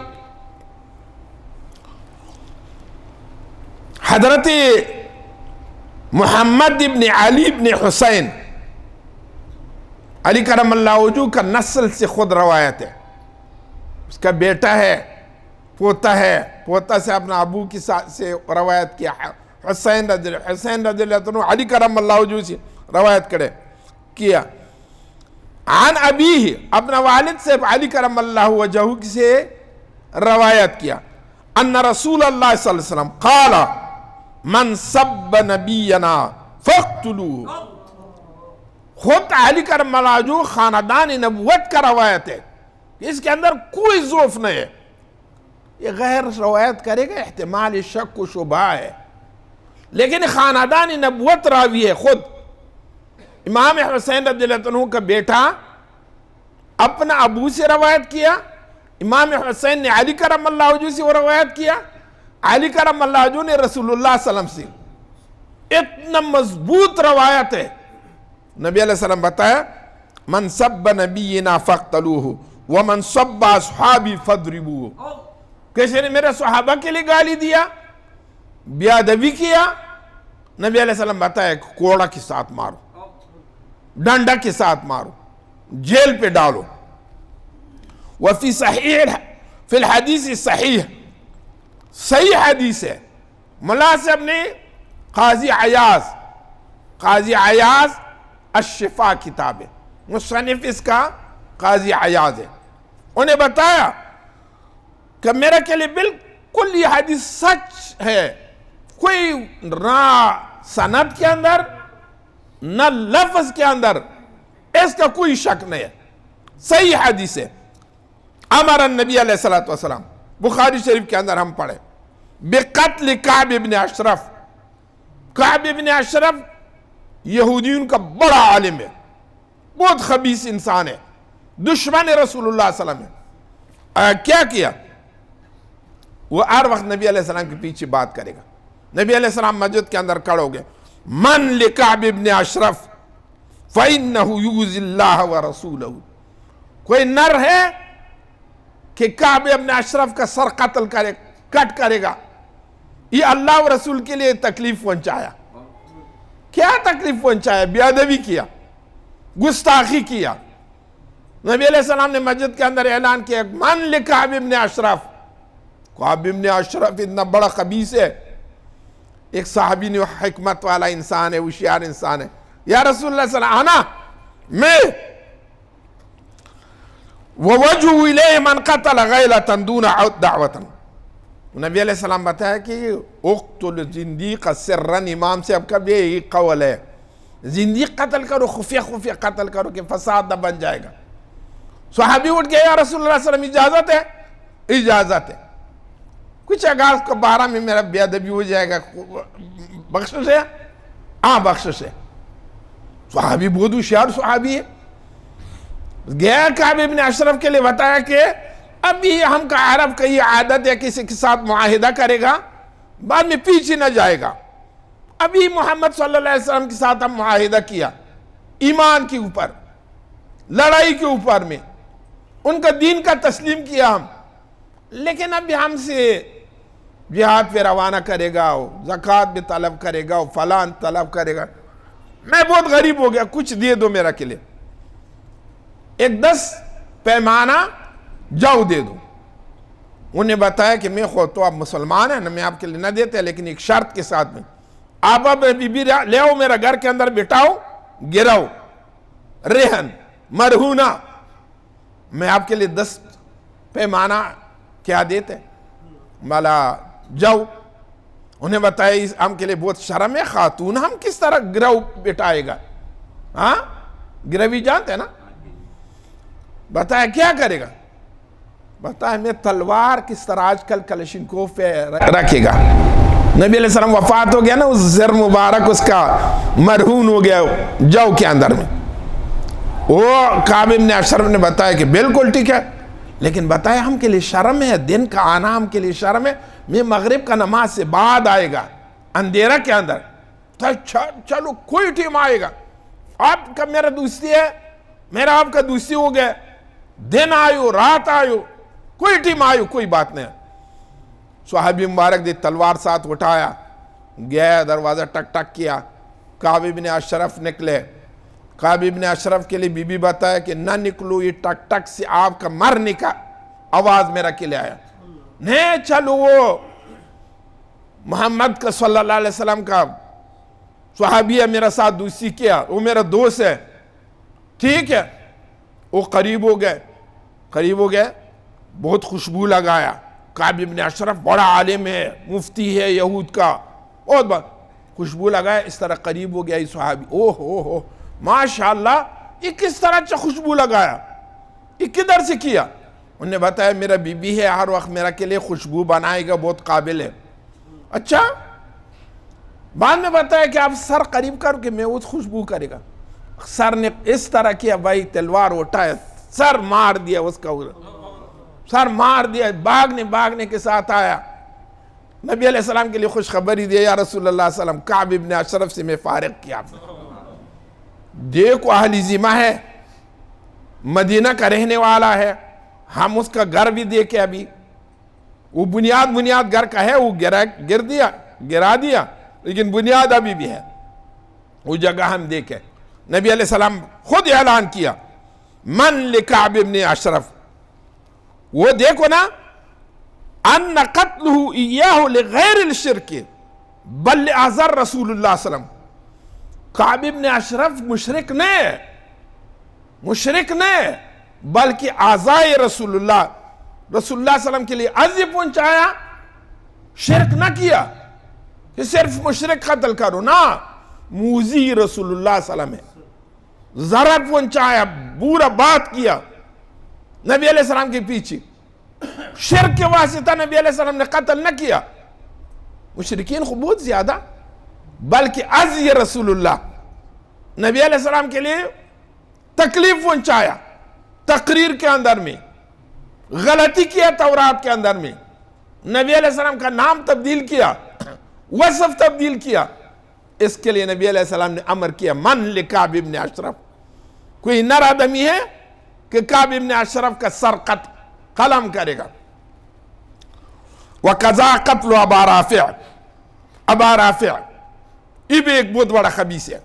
حضرت محمد ابن علی ابن حسین علی کرم اللہ وجہ کا نسل سے خود روایت ہے. اس کا بیٹا ہے، پوتا ہے، پوتا سے اپنا ابو کی سے روایت کیا. حسین رضی اللہ عنہ علی کرم اللہ وجہ سے روایت کیا. عن ابیہ اپنا والد سے علی کرم اللہ وجہ سے روایت کیا. ان رسول اللہ صلی اللہ علیہ وسلم قال من سب نبینا فاقتلوه. خود علی کرم اللہ وجہ خاندان نبوت کا روایت ہے، اس کے اندر کوئی ضعف نہیں ہے. یہ غیر روایت کرے گا احتمال شک و شبہ ہے، لیکن خاندان نبوت راوی ہے. خود امام حسین رضی اللہ عنہ کا بیٹا اپنا ابو سے روایت کیا، امام حسین نے علی کرم اللہ وجہ سے وہ روایت کیا، علی کرم اللہ وجہ نے رسول اللہ صلی اللہ علیہ وسلم سے. اتنا مضبوط روایت ہے. نبی علیہ السلام بتایا من سب نبینا فاقتلوہ ومن سب اصحابی فاضربوہ. کسی نے میرے صحابہ کے لیے گالی دیا، بیادبی کیا، نبی علیہ السلام بتایا کوڑا کے ساتھ مارو، ڈنڈا کے ساتھ مارو، جیل پہ ڈالو. وفی صحیح فی الحدیث صحیح، صحیح حدیث ہے. ملا صاحب نے قاضی عیاض الشفا کتاب ہے، مصنف اس کا قاضی عیاض ہے. انہیں بتایا کہ میرے کے لیے بالکل یہ حدیث سچ ہے، کوئی نہ سند کے اندر نہ لفظ کے اندر اس کا کوئی شک نہیں ہے، صحیح حدیث ہے. امر النبی علیہ الصلوۃ والسلام، بخاری شریف کے اندر ہم پڑھے، بقتل کعب ابن اشرف. کعب ابن اشرف یہودیوں کا بڑا عالم ہے، بہت خبیث انسان ہے، دشمن رسول اللہ صلی اللہ علیہ وسلم. کیا کیا؟ وہ ہر وقت نبی علیہ السلام کے پیچھے بات کرے گا. نبی علیہ السلام مسجد کے اندر کھڑے ہو گئے، من لکعب ابن اشرف فإنه یؤذی اللہ ورسولہ. کوئی نر ہے کہ کعب ابن اشرف کا سر کٹ کرے گا، یہ اللہ و رسول کے لیے تکلیف پہنچایا. کیا تکلیف پہنچایا؟ بیادبی کیا، گستاخی کیا. نبی علیہ السلام نے مسجد کے اندر اعلان کیا من لکعب ابن اشرف. کعب ابن اشرف اتنا بڑا خبیث ہے. ایک صحابی نے، حکمت والا انسان ہے، ہوشیار انسان ہے، یا رسول اللہ صلی اللہ علیہ وسلم انا میں ووجهوا الیہ من قتل غیلۃ دون دعوۃ. نبی علیہ السلام بتایا کہ اقتل زندیق سرا، امام سے اب کا بھی یہی قول ہے، زندیق قتل کرو، خفیہ خفیہ قتل کرو کہ فساد نہ بن جائے گا. صحابی اٹھ گئے، یا رسول اللہ صلی اللہ علیہ وسلم اجازت ہے؟ اجازت ہے. کچھ اگر اس کو بارہ میں میرا بیادبی ہو جائے گا بخشش ہے؟ ہاں بخشش ہے. صحابی بہت ہوشیار صحابی ہے. گیا کعب ابن اشرف کے لیے بتایا کہ ابھی ہم کا عرب کا یہ عادت ہے کسی کے ساتھ معاہدہ کرے گا بعد میں پیچھے نہ جائے گا. ابھی محمد صلی اللہ علیہ وسلم کے ساتھ ہم معاہدہ کیا ایمان کے اوپر، لڑائی کے اوپر میں، ان کا دین کا تسلیم کیا ہم، لیکن ابھی ہم سے جہاد پہ روانہ کرے گا، زکوٰۃ بھی طلب کرے گا، فلان طلب کرے گا. میں بہت غریب ہو گیا، کچھ دے دو میرا کے لیے، ایک 10 پیمانہ جو دے دو. انہیں بتایا کہ میں خود تو اب مسلمان ہیں نا، میں آپ کے لیے نہ دیتے، لیکن ایک شرط کے ساتھ میں، آپ اب بی بی لے آؤ، میرا گھر کے اندر بٹھاؤ، گراؤ، رہن مرہونہ، میں آپ کے لیے 10 پیمانہ کیا دیتے مالا جو. انہیں بتایا ہم کے لیے بہت شرم ہے، خاتون ہم کس طرح گرو بٹھائے گا؟ ہاں گروی جانتے ہیں نا. بتایا کیا کرے گا؟ بتایا میں تلوار کس طرح آج کل کلشنکوف پہ رکھے گا، نبی علیہ السلام وفات ہو گیا نا، اس زر مبارک اس کا مرہون ہو گیا جو کے اندر میں. وہ کعب بن اشرف نے بتایا کہ بالکل ٹھیک ہے، لیکن بتایا ہم کے لیے شرم ہے، دن کا آنا ہم کے لیے شرم ہے، میں مغرب کا نماز سے بعد آئے گا اندھیرا کے اندر. چلو کوئی ٹیم آئے گا، آپ کا میرا دوستی ہے، میرا آپ کا دوستی ہو گیا، دن آئیو رات آئیو کوئی ٹیم آئیو کوئی بات نہیں. صحابی مبارک دی تلوار ساتھ اٹھایا، گیا دروازہ ٹک ٹک کیا، کعب بن اشرف نکلے. کعب بن اشرف کے لیے بی بی بتایا کہ نہ نکلو، یہ ٹک ٹک سے آپ کا مرنے کا آواز میرا کے لیے آیا. نہیں چلو، وہ محمد کا صلی اللہ علیہ وسلم کا صحابی ہے، میرا ساتھ دوستی کیا، وہ میرا دوست ہے، ٹھیک ہے. وہ قریب ہو گئے، بہت خوشبو لگایا. کعب بن اشرف بڑا عالم ہے، مفتی ہے یہود کا، بہت بات خوشبو لگایا. اس طرح قریب ہو گیا یہ صحابی. اوہ ماشاءاللہ، یہ کس طرح اچھا خوشبو لگایا، یہ کدھر سے کیا؟ انہوں نے بتایا میرا بی بی ہے، ہر وقت میرا کے لیے خوشبو بنائے گا، بہت قابل ہے. اچھا، بعد میں بتایا کہ آپ سر قریب کرو کہ میں وہ خوشبو کرے گا. سر نے اس طرح کیا، بھائی تلوار اٹھایا، سر مار دیا اس کا، سر مار دیا. بھاگنے کے ساتھ آیا، نبی علیہ السلام کے لیے خوشخبری دیا، یا رسول اللہ صلی اللہ علیہ وسلم، کعب بن اشرف سے میں فارغ کیا. دیکھو اہل ذمہ ہے، مدینہ کا رہنے والا ہے، ہم اس کا گھر بھی دیکھے. ابھی وہ بنیاد گھر کا ہے، وہ گرا دیا لیکن بنیاد ابھی بھی ہے، وہ جگہ ہم دیکھے. نبی علیہ السلام خود اعلان کیا، من لکعب بن اشرف. وہ دیکھو نا، ان قتلہ ایاہ لغیر الشرک بل اعذر رسول اللہ صلی اللہ علیہ وسلم. کعب بن اشرف مشرک نہیں بلکہ اعضائے رسول اللہ صلی اللہ علیہ وسلم کے لیے اذی پہنچایا، شرک نہ کیا کہ صرف مشرک قتل کرو، نہ موذی رسول اللہ صلی اللہ علیہ وسلم ہے، ضرر پہنچایا، برا بات کیا نبی علیہ السلام کے پیچھے. شرک کے واسطہ نبی علیہ السلام نے قتل نہ کیا، مشرکین کو بہت زیادہ، بلکہ اذی رسول اللہ، نبی علیہ السلام کے لیے تکلیف پہنچایا، تقریر کے اندر میں غلطی کیا، تورات کے اندر میں نبی علیہ السلام کا نام تبدیل کیا، وصف تبدیل کیا. اس کے لیے نبی علیہ السلام نے امر کیا، من لکعب بن اشرف. کوئی نر آدمی ہے کہ کعب بن اشرف کا سر قلم کرے گا. وَقَضَا قَتْلُ ابا رافع، یہ بھی ایک بہت بڑا خبیث ہے.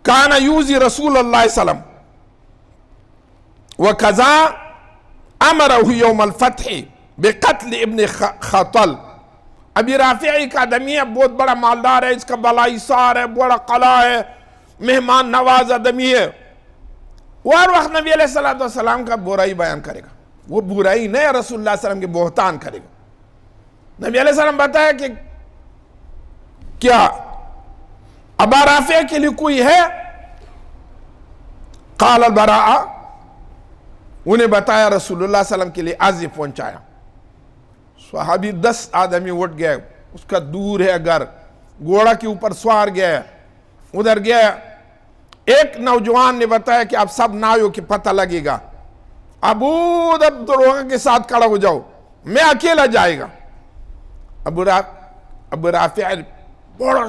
کانا یوزی رسول اللہ صلی اللہ علیہ وسلم وَقَضَا امرہ یوم الفتح بقتل ابن خطل. ابی رافعی کا آدمی ہے، بہت بڑا مالدار ہے، اس کا بلائی سار ہے، بڑا قلعہ ہے، مہمان نواز آدمی ہے. وہ ہر وقت نبی علیہ السلام کا برائی بیان کرے گا. وہ برائی نہیں، رسول اللہ صلی اللہ علیہ وسلم کے بہتان کرے گا. نبی علیہ السلام بتایا کہ کیا ابا رافع کے لیے کوئی ہے؟ قال البراء، انہیں بتایا رسول اللہ صلی اللہ علیہ وسلم کے لیے اذی پہنچایا. صحابی 10 آدمی اٹھ گئے، اس کا دور ہے گھر، گھوڑا کے اوپر سوار گیا، ادھر گیا. ایک نوجوان نے بتایا کہ آپ سب نہ آئو کہ پتہ لگے گا، ابو ادھر دروغہ کے ساتھ کھڑا ہو جاؤ، میں اکیلا جائے گا. ابو رافع بڑا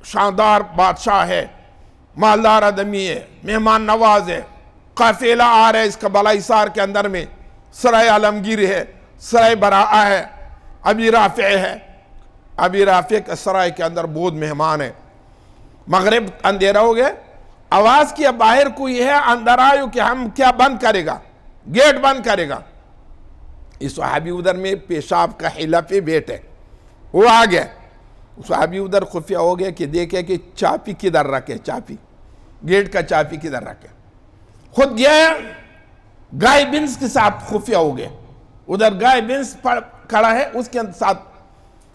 شاندار بادشاہ ہے، مالدار آدمی ہے، مہمان نواز ہے، قافلہ آ رہا ہے اس کا بلائی سار کے اندر میں، سرائے عالمگیر ہے، سرائے براءہ ہے، ابی رافع ہے. ابی رافع کا سرائے کے اندر بہت مہمان ہے. مغرب اندھیرا ہو گیا، آواز کیا باہر کوئی ہے، اندر آئیو کہ ہم کیا بند کرے گا، گیٹ بند کرے گا. اس صحابی ادھر میں پیشاب کا حلہ پہ بیٹھے، وہ آ گیا. صحابی ادھر خفیہ ہو گیا کہ دیکھے کہ چابی کدھر رکھے، چابی گیٹ کا چابی کدھر رکھے. خود گیا گائے بنس کے ساتھ خفیہ ہو گئے، ادھر گائے بنس کھڑا ہے، اس کے ساتھ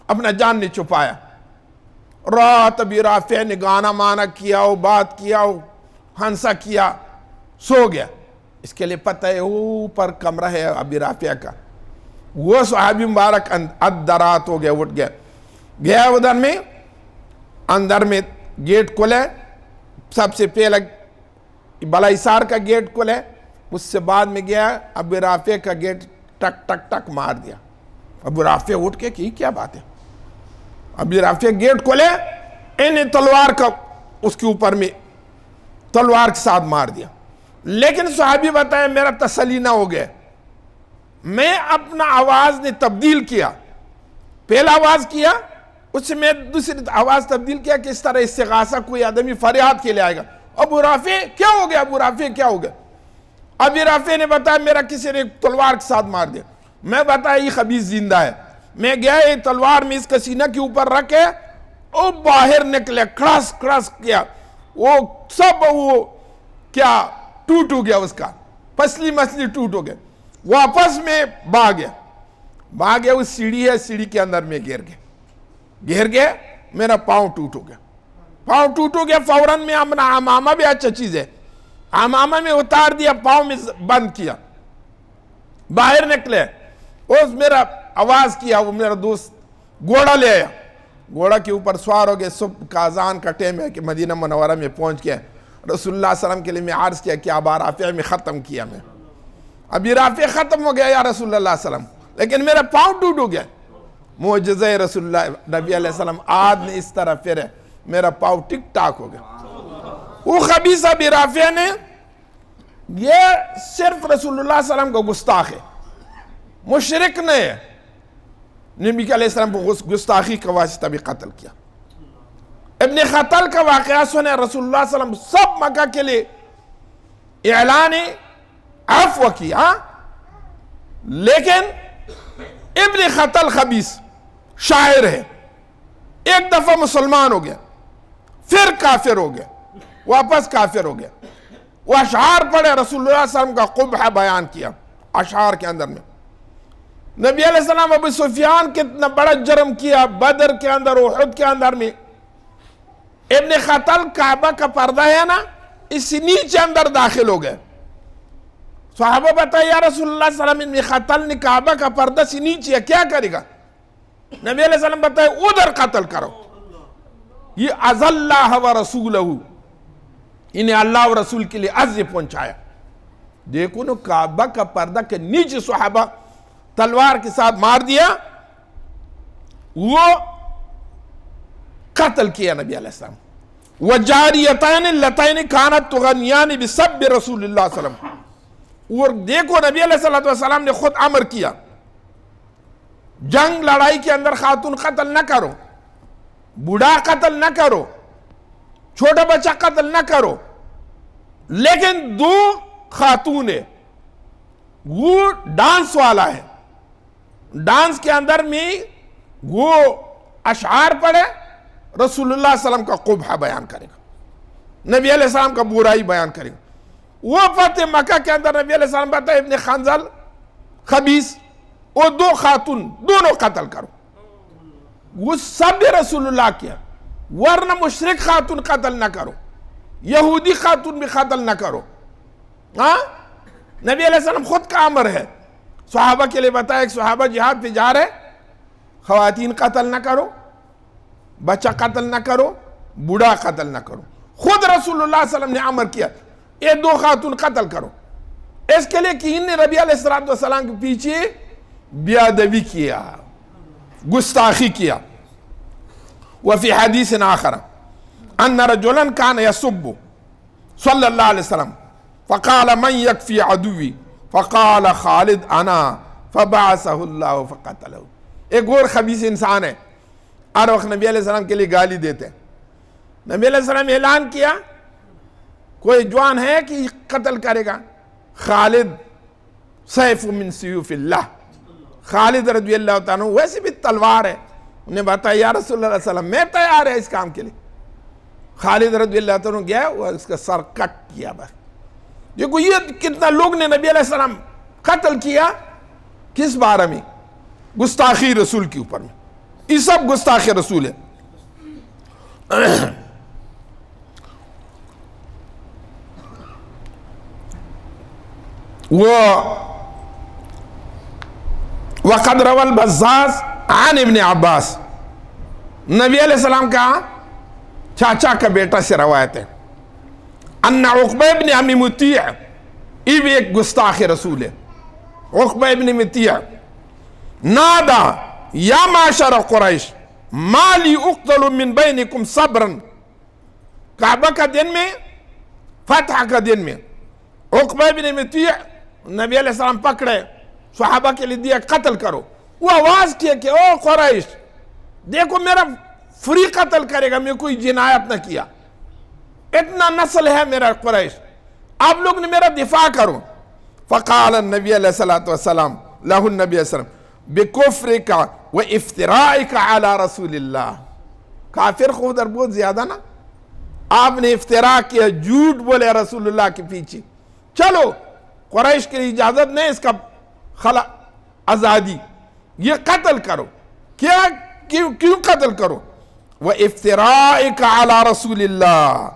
اپنا جان نے چھپایا. رات ابی رافع نے گانا مانا کیا، بات کیا، ہنسا کیا، سو گیا. اس کے لیے پتہ ہے اوپر کمرہ ہے ابی رافع کا. وہ صحابی مبارک ادرات ہو گیا، اٹھ گیا. گیا ادھر میں اندر میں گیٹ کھلے, سب سے پہلے بلائیسار کا گیٹ کھلے, اس سے بعد میں گیا ابو رافع کا گیٹ ٹک ٹک ٹک مار دیا. ابو رافع اٹھ کے کہ کیا بات ہے, ابو رافع گیٹ کھولے, انہیں تلوار کا اس کے اوپر میں تلوار کے ساتھ مار دیا. لیکن صحابی بتائے میرا تسلی نہ ہو گیا, میں اپنا آواز نے تبدیل کیا, پہلا آواز کیا اس سے میں دوسری آواز تبدیل کیا کہ اس طرح استغاثہ کوئی آدمی فریاد کے لے آئے گا. ابو رافع کیا ہو گیا, ابو رافع کیا ہو گیا؟ ابو رافع نے بتایا میرا کسی نے تلوار کے ساتھ مار دیا. میں بتایا یہ خبیث زندہ ہے. میں گیا یہ تلوار میں اس کا سینہ کے اوپر رکھے, وہ باہر نکلے, کھڑس کھڑس کیا, وہ سب وہ کیا ٹوٹ ہو گیا, اس کا پسلی مسلی ٹوٹ ہو گیا. واپس میں بھاگ گیا, وہ سیڑھی ہے, سیڑھی کے اندر میں گر گیا, میرا پاؤں ٹوٹ ہو گیا. فوراً میں اپنا عمامہ بھی اچھا چیز ہے, عمامہ میں اتار دیا, پاؤں میں بند کیا, باہر نکلے. اس میرا آواز کیا, وہ میرا دوست گھوڑا لے آیا, گھوڑا کے اوپر سوار ہو گئے. صبح کا اذان کا ٹائم ہے کہ مدینہ منورہ میں پہنچ کے رسول اللہ صلی اللہ علیہ وسلم کے لیے میں عرض کیا کہ ابا رافع میں ختم کیا, میں ابھی رافع ختم ہو گیا یا رسول اللہ صلی اللہ علیہ وسلم, لیکن میرا پاؤں ٹوٹ ہو گیا. معجزہ رسول اللہ نبی علیہ السلام آج نے اس طرح پھر میرا پاؤں ٹک ٹاک ہو گیا. وہ خبیث ابی رافع نے, یہ صرف رسول اللہ صلی اللہ علیہ وسلم کو گستاخ ہے, مشرک نے نبی علیہ السلام کو گستاخی کا واسطہ بھی قتل کیا. ابن خطل کا واقعہ سنے, رسول اللہ صلی اللہ علیہ وسلم سب مکہ کے لیے اعلان عفو کیا, لیکن ابن خطل خبیث شاعر ہے, ایک دفعہ مسلمان ہو گیا, پھر کافر ہو گیا, واپس کافر ہو گیا. وہ اشعار پڑھے, رسول اللہ صلی اللہ علیہ وسلم کا قبح بیان کیا اشعار کے اندر میں. نبی علیہ السلام ابو سفیان کتنا بڑا جرم کیا بدر کے اندر, احد کے اندر میں. ابن خطل کعبہ کا پردہ ہے نا, اس نیچے اندر داخل ہو گئے. صحابہ بتائے یا رسول اللہ صلی اللہ علیہ وسلم, ابن خطل نے کعبہ کا پردہ سے نیچے ہے, کیا کرے گا؟ نبی علیہ السلام بتائے ادھر قتل کرو, یہ اذى اللہ و رسولہ, انہیں اللہ و رسول کے لیے اذى پہنچایا. دیکھو نا, کعبہ کا پردہ کے نیچے صحابہ تلوار کے ساتھ مار دیا, وہ قتل کیا نبی علیہ السلام. وَجَارِيَتَانِ اللَّتَيْنِ كَانَتْ تُغَنِّيَانِ بِسَبِّ رسول اللہ صلی اللہ علیہ وسلم. اور دیکھو نبی علیہ السلام نے خود امر کیا, جنگ لڑائی کے اندر خاتون قتل نہ کرو, بوڑھا قتل نہ کرو, چھوٹا بچہ قتل نہ کرو. لیکن دو خاتون ہے, وہ ڈانس والا ہے, ڈانس کے اندر میں وہ اشعار پڑھے, رسول اللہ صلی اللہ علیہ وسلم کا قبح بیان کرے گا, نبی علیہ السلام کا برائی بیان کرے گا. وہ فتح مکہ کے اندر نبی علیہ السلام بتائے ابن خنزل خبیث, وہ دو خاتون دونوں قتل کرو. وہ سب رسول اللہ کیا, ورنہ مشرک خاتون قتل نہ کرو, یہودی خاتون بھی قتل نہ کرو. ہاں, نبی علیہ السلام خود کا امر ہے. صحابہ کے لیے بتایا, ایک صحابہ جہاد پہ جا رہے, خواتین قتل نہ کرو, بچہ قتل نہ کرو, بوڑھا قتل نہ کرو. خود رسول اللہ صلی اللہ علیہ وسلم نے امر کیا, یہ دو خاتون قتل کرو. اس کے لیے کہ انہیں نبی علیہ السلام کے پیچھے بے ادبی کیا, گستاخی کیا. وفي حديث آخر أن رجلا كان يسب صلى الله عليه وسلم فقال من يكفي عدوي فقال خالد أنا فبعثه الله فقتله. ایک اور خبیث انسان ہے, ہر وقت نبی علیہ السلام کے لیے گالی دیتے. نبی علیہ السلام اعلان کیا کوئی جوان ہے کہ قتل کرے گا, خالد سیف من سیوف اللہ, خالد رضی اللہ تعالیٰ ویسے بھی تلوار ہے. انہیں بتایا یا رسول اللہ صلی اللہ علیہ وسلم میں تیار ہے اس کام کے لیے. خالد رضی اللہ تعالیٰ گیا, وہ اس کا سر کٹ کیا. بس دیکھو یہ کتنا لوگ نے نبی علیہ السلام قتل کیا, کس بارے میں؟ گستاخی رسول کے اوپر میں. یہ سب گستاخی رسول ہے. وقد روى البزاز عن ابن عباس نبی علیہ السلام کا چاچا کا بیٹا سے روایت ہے ان عقبہ ابن عمی مطیع، یہ بھی ایک گستاخ رسول ہے، عقبہ ابن مطیع نادا یا معاشر قریش ما لی اقتل من بینکم صبرا، کعبہ کا دن میں، فتح کا دن میں عقبہ ابن مطیع نبی علیہ السلام پکڑے، صحابہ کے لیے دیا قتل کرو، وہ آواز کیا کہ او قریش دیکھو میرا فری قتل کرے گا، میں کوئی جنایت نہ کیا، اتنا نسل ہے میرا قریش، آپ لوگ نے میرا دفاع کرو۔ فقال النبی علیہ السلام لہ النبی علیہ السلام بکفرک و افترائک علی رسول اللہ، کافر خود در بہت زیادہ نا، آپ نے افتراء کیا، جھوٹ بولے رسول اللہ کے پیچھے، چلو قریش کے لیے اجازت نہیں اس کا خلا آزادی، یہ قتل کرو، کیا کیوں قتل کرو؟ وَإِفْتِرَائِكَ عَلَى رَسُولِ اللَّهِ،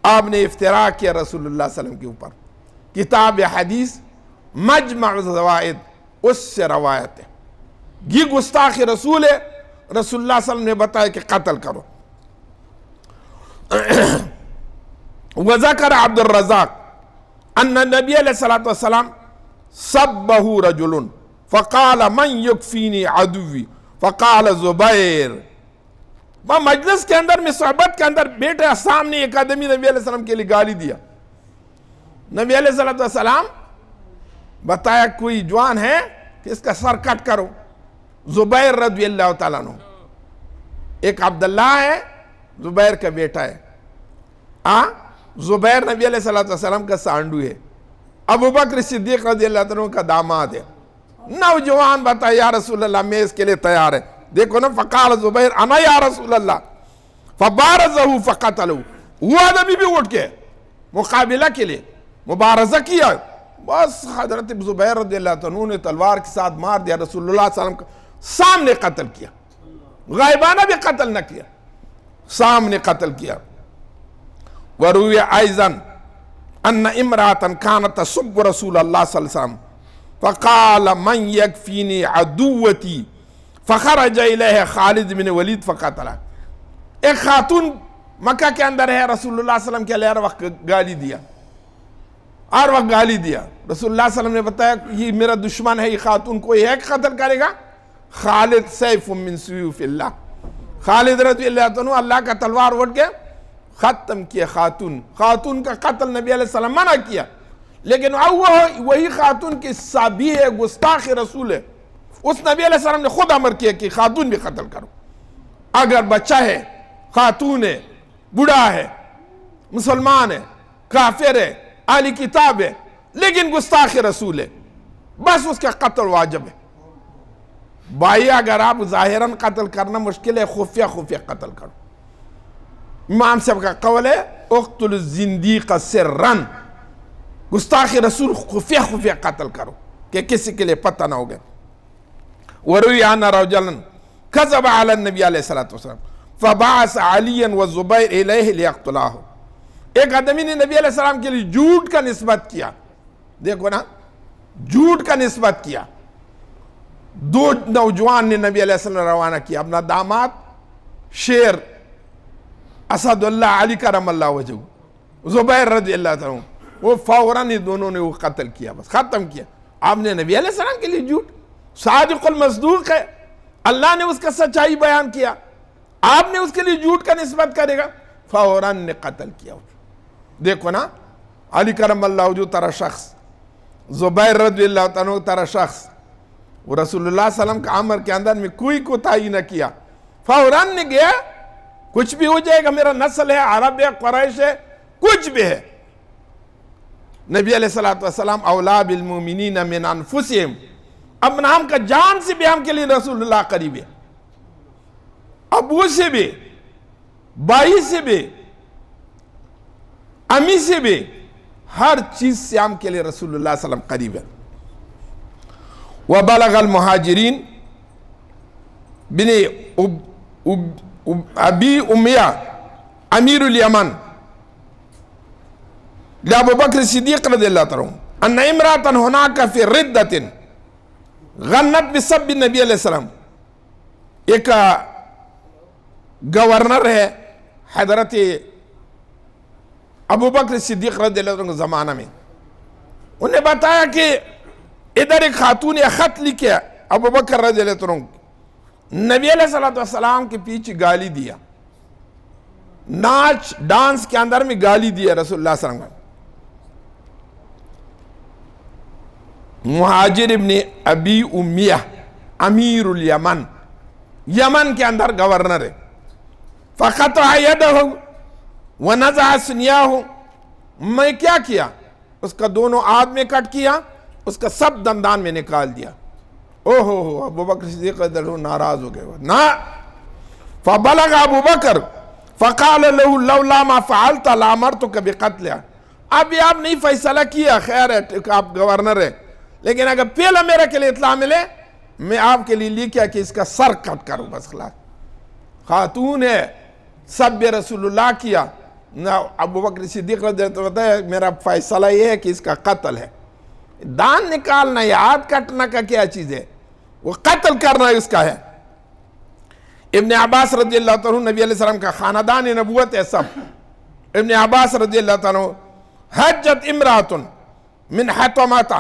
آپ نے افتراء کیا رسول اللہ صلی اللہ علیہ وسلم کے اوپر۔ کتاب حدیث مجمع الزوائد اس سے روایت ہے، یہ گستاخ رسول ہے، رسول اللہ صلی اللہ علیہ وسلم نے بتایا کہ قتل کرو۔ وذکر عبد الرزاق ان نبی علیہ السلام سبہ رجل فقال من یکفینی عدوی فقال زبیر، وہ مجلس کے اندر میں صحبت کے اندر بیٹھے، سامنے ایک آدمی نبی علیہ السلام کے لیے گالی دیا، نبی علیہ السلام بتایا کوئی جوان ہے کہ اس کا سر کٹ کرو، زبیر رضی اللہ تعالیٰ عنہ، ایک عبداللہ ہے زبیر کا بیٹا ہے، زبیر نبی علیہ السلام کا سانڈو ہے، ابو بکر صدیق رضی اللہ عنہ کا داماد ہے، نوجوان بتا یا رسول اللہ میں اس کے لیے تیار ہے، دیکھو نا، فقال زبیر انا یا رسول اللہ فبارزہ فقتلہ، وہ آدمی بھی اٹھ کے مقابلہ کے لیے مبارزہ کیا، بس حضرت زبیر رضی اللہ عنہ نے تلوار کے ساتھ مار دیا، رسول اللہ صلی اللہ علیہ وسلم کا سامنے قتل کیا، غائبانہ بھی قتل نہ کیا، سامنے قتل کیا۔ وروی ایضاً ان امرأة كانت تسب رسول اللہ صلی اللہ علیہ وسلم فقال من یکفینی عدوتی فخرج الیہ خالد بن ولید فقتلہ، ایک خاتون مکہ کے اندر ہے، رسول اللہ صلی اللہ علیہ وسلم کے لیے ہر وقت گالی دیا، ہر وقت گالی دیا، رسول اللہ صلی اللہ علیہ وسلم نے بتایا یہ میرا دشمن ہے، یہ خاتون کوئی ہے کہ قتل کرے گا، خالد سیف من سیوف اللہ، خالد رضی اللہ عنہ اللہ کا تلوار اٹھ کے ختم کیا خاتون کا قتل نبی علیہ السلام منع کیا، لیکن وہی خاتون کی سابی ہے، گستاخ رسول ہے، اس نبی علیہ السلام نے خود امر کیا کہ خاتون بھی قتل کرو، اگر بچہ ہے، خاتون ہے، بوڑھا ہے، مسلمان ہے، کافر ہے، اہل کتاب ہے، لیکن گستاخ رسول ہے، بس اس کا قتل واجب ہے۔ بھائی اگر آپ ظاہراً قتل کرنا مشکل ہے، خفیہ قتل کرو، امام صاحب کا قول ہے اقتل الزندیق سرًا، گستاخ رسول خفیہ قتل کرو کہ کسی کے لیے پتہ نہ ہوگا۔ وروی ان رجلا کذب علی النبی علیہ السلام فبعث علی والزبیر الیہ لیقتلاه، ایک آدمی نے نبی علیہ السلام کے لیے جھوٹ کا نسبت کیا، دیکھو نا، جھوٹ کا نسبت کیا، دو نوجوان نے نبی علیہ السلام روانہ کیا، اپنا داماد شیر اسد اللہ علی کرم اللہ وجہہ زبیر رضی اللہ عنہ، وہ فوراً ہی دونوں نے وہ قتل کیا، بس ختم کیا۔ آپ نے نبی علیہ السلام کے لیے جھوٹ، صادق المصدوق ہے، اللہ نے اس کا سچائی بیان کیا، آپ نے اس کے لیے جھوٹ کا نسبت کرے گا، فوراً نے قتل کیا۔ دیکھو نا، علی کرم اللہ وجہہ ترا شخص، زبیر رضی اللہ عنہ ترا شخص، وہ رسول اللہ صلی اللہ علیہ وسلم کا امر کے اندر میں کوئی کوتاہی نہ کیا، فوراً نے گیا، کچھ بھی ہو جائے گا، میرا نسل ہے، عرب ہے، قریش ہے، کچھ بھی ہے، نبی علیہ السلام اولا بالمؤمنین من انفسہم، اب نام کا جان سے بھی ہم کے لیے رسول اللہ قریب ہے، ابو سے بھی، بھائی سے بھی، امی سے بھی، ہر چیز سے ہم کے لیے رسول اللہ صلی اللہ علیہ وسلم قریب ہے۔ وبلغ المہاجرین بن ابی امیہ امیر الیمن لابو بکر صدیق رضی اللہ عنہ ان امرأة ہناک فی ردت غنت بسب النبی علیہ السلام، ایک گورنر ہے حضرت ابو بکر صدیق رضی اللہ عنہ کے زمانہ میں. انہیں بتایا کہ ادھر ایک خاتون نے خط لکھے ابو بکر رضی اللہ عنہ نبی علیہ السلام کے پیچھے گالی دیا, ناچ ڈانس کے اندر میں گالی دیا رسول اللہ صلی اللہ علیہ وسلم. مہاجر ابن ابی امیہ امیر الیمن, یمن کے اندر گورنر ہے. فقطع یدہ ونزع ثنیاہ, میں کیا کیا, اس کا دونوں ہاتھ میں کٹ کیا, اس کا سب دندان میں نکال دیا. اوہو ابو بکر صدیق رضی اللہ عنہ ناراض ہو گئے. نا فبلغ ابو بکر فقال له لولا ما فعلت لامرتك بقتلها. ابھی آپ نہیں فیصلہ کیا, خیر ہے آپ گورنر ہے, لیکن اگر پہلا میرے کے لیے اطلاع ملے میں آپ کے لیے لکھا کہ اس کا سر کٹ کروں بس خلاص. خاتون ہے, سب رسول اللہ کیا, ابو بکر صدیق رضی اللہ عنہ ہے میرا فیصلہ یہ ہے کہ اس کا قتل ہے. دان نکالنا یا ہاتھ کٹنا کا کیا چیز ہے, وہ قتل کرنا اس کا ہے. ابن عباس رضی اللہ عنہ نبی علیہ السلام کا خاندان نبوت ہے سب. ابن عباس رضی اللہ عنہ حجت امرات من حطمات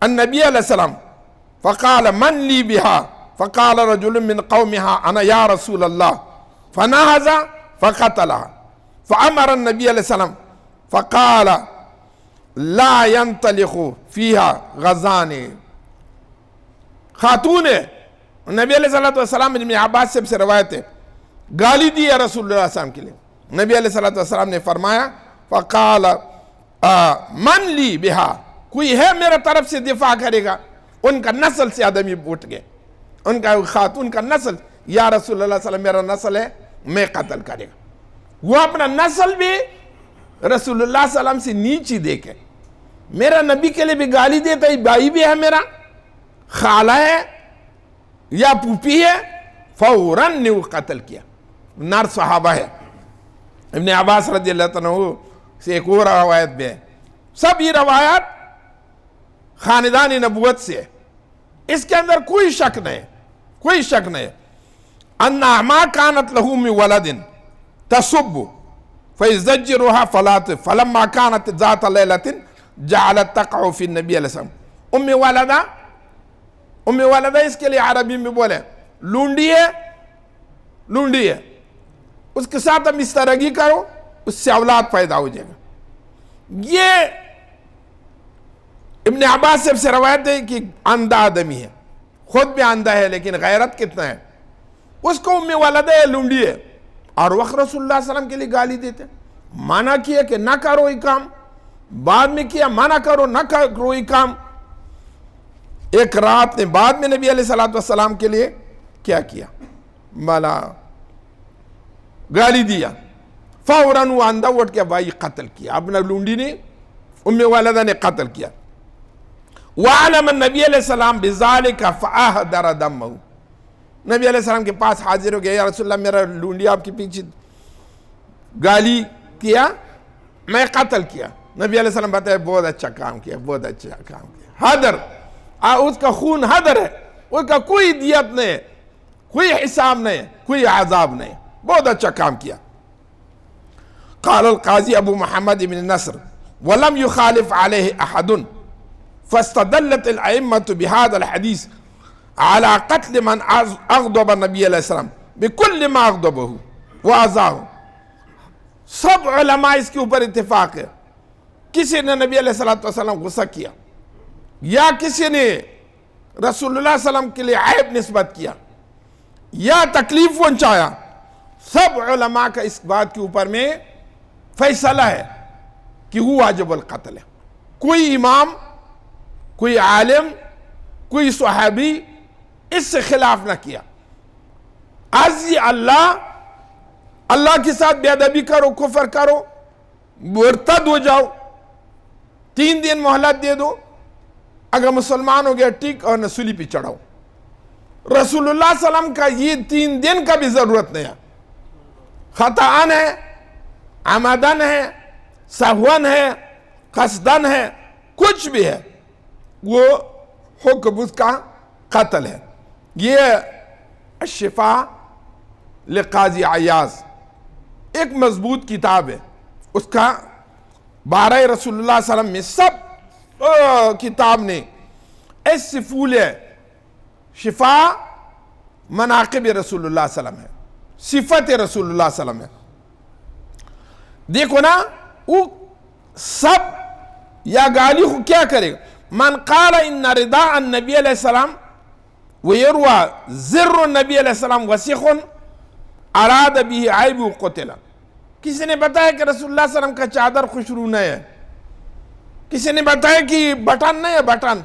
النبی علیہ السلام فقال من لی بها, فقال رجل من قومها انا یا رسول اللہ, فنہز فقتلها. فامر النبی علیہ السلام فقال لا ينطلق فيها غزان. خاتون ہے, نبی علیہ السلام ابن عباس سے روایت ہے, گالی دی ہے رسول اللہ صلی اللہ علیہ وسلم کے لیے. نبی علیہ السلام نے فرمایا فقال من لی بها, کوئی ہے میرے طرف سے دفاع کرے گا. ان کا نسل سے آدمی اٹھ گئے, ان کا خاتون کا نسل, یا رسول اللہ صلی اللہ علیہ وسلم میرا نسل ہے میں قتل کرے گا. وہ اپنا نسل بھی رسول اللہ صلی اللہ علیہ وسلم سے نیچی دیکھے. میرا نبی کے لیے بھی گالی دیتا ہے, بھائی بھی ہے میرا, خالہ ہے یا پوپی ہے, فوراً نے وہ قتل کیا. نر صحابہ ہے. ابن عباس رضی اللہ عنہ سے ایک اور روایت بھی ہے. سب یہ روایات خاندان نبوت سے ہے, اس کے اندر کوئی شک نہیں, کوئی شک نہیں. انہا ما کانت لہو من ولد تصب فیزجرها فلات فلما کانت ذات لیلت جعلت تقع فی النبی علیہ السلام. ام والدہ اس کے لیے عربی میں بولے لونڈی ہے, لونڈی ہے, اس کے ساتھ ہم اس طرح کرو اس سے اولاد پیدا ہو جائے گا. یہ ابن عباس سے روایت ہے کہ اندھا آدمی ہے, خود بھی اندھا ہے لیکن غیرت کتنا ہے. اس کو ام والدہ ہے, لونڈی ہے, اور وقت رسول اللہ صلی اللہ علیہ وسلم کے لیے گالی دیتے. منع کیا کہ نہ کرو یہ کام, بعد میں کیا منع کرو نہ کرو یہ کام. ایک رات نے بعد میں نبی علیہ السلام کے لیے کیا کیا, مالا گالی دیا. فوراً وہ اندھا اٹھ کے بھائی قتل کیا, اپنا لونڈی نے ام والدہ نے قتل کیا. وعلم النبی علیہ السلام بذالک فاہدر دمہ. نبی علیہ السلام کے پاس حاضر ہو گیا, یا رسول اللہ میرا لونڈی آپ کے پیچھے گالی کیا, میں قتل کیا. نبی علیہ السلام بتایا بہت اچھا کام کیا, بہت اچھا کام کیا. حدر, اس کا خون حدر ہے, اس کا کوئی دیت نہیں, کوئی حساب نہیں, کوئی عذاب نہیں, بہت اچھا کام کیا. قال القاضی ابو محمد بن نصر ولم يخالف عليه احد فاستدلت الائمة بهذا الحديث على قتل من اغضب النبی علیہ السلام بكل ما اغضبه واذاه. سب علماء اس کے اوپر اتفاق ہے, کسی نے نبی علیہ السلام غصہ کیا یا کسی نے رسول اللہ صلی اللہ علیہ وسلم کے لیے عیب نسبت کیا یا تکلیف پہنچایا, سب علماء کا اس بات کے اوپر میں فیصلہ ہے کہ وہ واجب القتل ہے. کوئی امام, کوئی عالم, کوئی صحابی اس سے خلاف نہ کیا. عزی اللہ کے ساتھ بے ادبی کرو, کفر کرو, مرتد ہو جاؤ, 3 دن مہلت دے دو, اگر مسلمان ہو گیا ٹھیک, اور نہ سولی پہ چڑھاؤ. رسول اللہ صلی اللہ علیہ وسلم کا یہ 3 دن کا بھی ضرورت نہیں ہے. خطاً ہے, عمدن ہے, سہون ہے, قصدن ہے, کچھ بھی ہے, وہ حکم اس کا قتل ہے. یہ الشفاء لقاضی عیاض، ایک مضبوط کتاب ہے، اس کا 12 رسول اللہ صلی اللہ علیہ وسلم میں سب کتاب نے ایسے پھول ہے، شفا مناقب رسول اللہ صلی اللہ علیہ وسلم ہے، صفت رسول اللہ صلی اللہ علیہ وسلم ہے۔ دیکھو نا وہ سب یا گالی کو کیا کرے گا؟ من قال ان رداء النبی علیہ السلام ویروى زر النبی علیہ السلام وسیخ اراد به عیب قتل، کسی نے بتایا کہ رسول اللہ صلی اللہ علیہ وسلم کا چادر خوشرو نہیں ہے، کسی نے بتایا کہ بٹن نہیں ہے، بٹن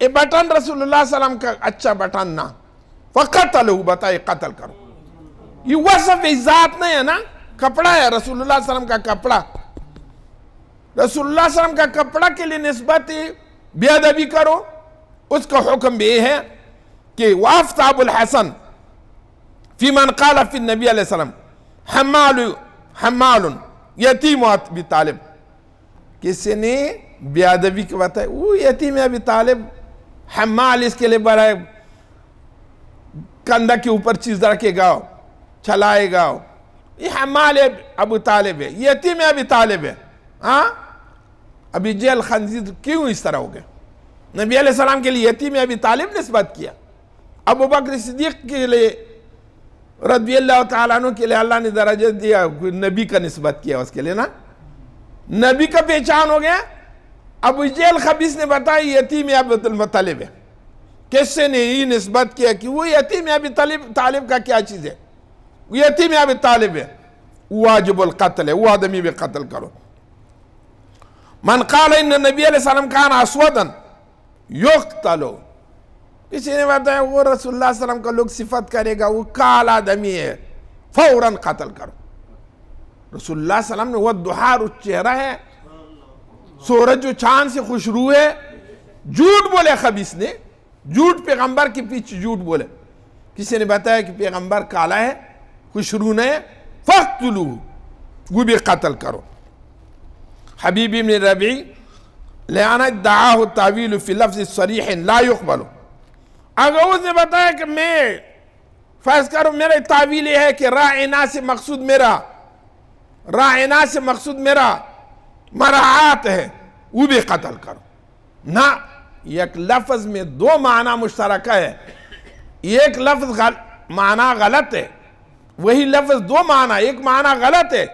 یہ بٹن رسول اللہ صلی اللہ علیہ وسلم کا اچھا بٹن نہ، فقتلہ، بتائے قتل کرو، یہ وصف ذات نہیں ہے نا، کپڑا ہے رسول اللہ صلی اللہ علیہ وسلم کا کپڑا، رسول اللہ صلی اللہ علیہ وسلم کا کپڑا کے لیے نسبت بے ادبی کرو، اس کا حکم بھی یہ ہے کہ وَافْتَابُ الْحَسَنِ فی من قال فی النبی علیہ السلام حمال یتیم ابی طالب، کسی نے بے ادبی کے بتایا وہ یتیم ابی طالب، حمال اس کے لیے بڑا کندھا کے اوپر چیز رکھے گا چلائے گا، یہ حمال ابو طالب ہے، یتیم ابی طالب ہے۔ ہاں ابھی جیل خنزیر کیوں اس طرح ہو گئے؟ نبی علیہ السلام کے لیے یتیم ابی طالب نسبت کیا، ابو بکر صدیق کے لیے رضی اللہ تعالیٰ عنہ کے لیے اللہ نے درجہ دیا، نبی کا نسبت کیا اس کے لیے نا، نبی کا پہچان ہو گیا۔ ابو جیل خبیث نے بتایا یتیم ابی طالب ہے، کیسے نے یہ نسبت کیا کہ وہ یتیم ابی طالب کا کیا چیز ہے، وہ یتیم ابی طالب ہے، واجب القتل ہے، وہ آدمی بھی قتل کرو۔ من قال ان نبی علیہ السلام کان اسودا یقتل، کسی نے بتایا وہ رسول اللہ صلی اللہ علیہ وسلم کا لوگ صفت کرے گا وہ کالا آدمی ہے، فوراً قتل کرو۔ رسول اللہ صلی اللہ علیہ وسلم نے وہ دہار چہرہ ہے، سورج و چاند سے خوشرو ہے، جھوٹ بولے خبیث نے، جھوٹ پیغمبر کے پیچھے جھوٹ بولے، کسی نے بتایا کہ پیغمبر کالا ہے، خوشرو ہے، فقتلوہ، وہ بھی قتل کرو۔ حبیب بن ربیع لأن ادعاہ التاویل فی لفظ صریح لا یقبل، اگر اس نے بتایا کہ میں فرض کرو میرا تعویل یہ ہے کہ رائنا سے مقصود میرا مراعات ہے، وہ بھی قتل کرو۔ نہ، ایک لفظ میں دو معنی مشترکہ ہے، ایک لفظ معنی غلط ہے، وہی لفظ دو معنی، ایک معنی غلط ہے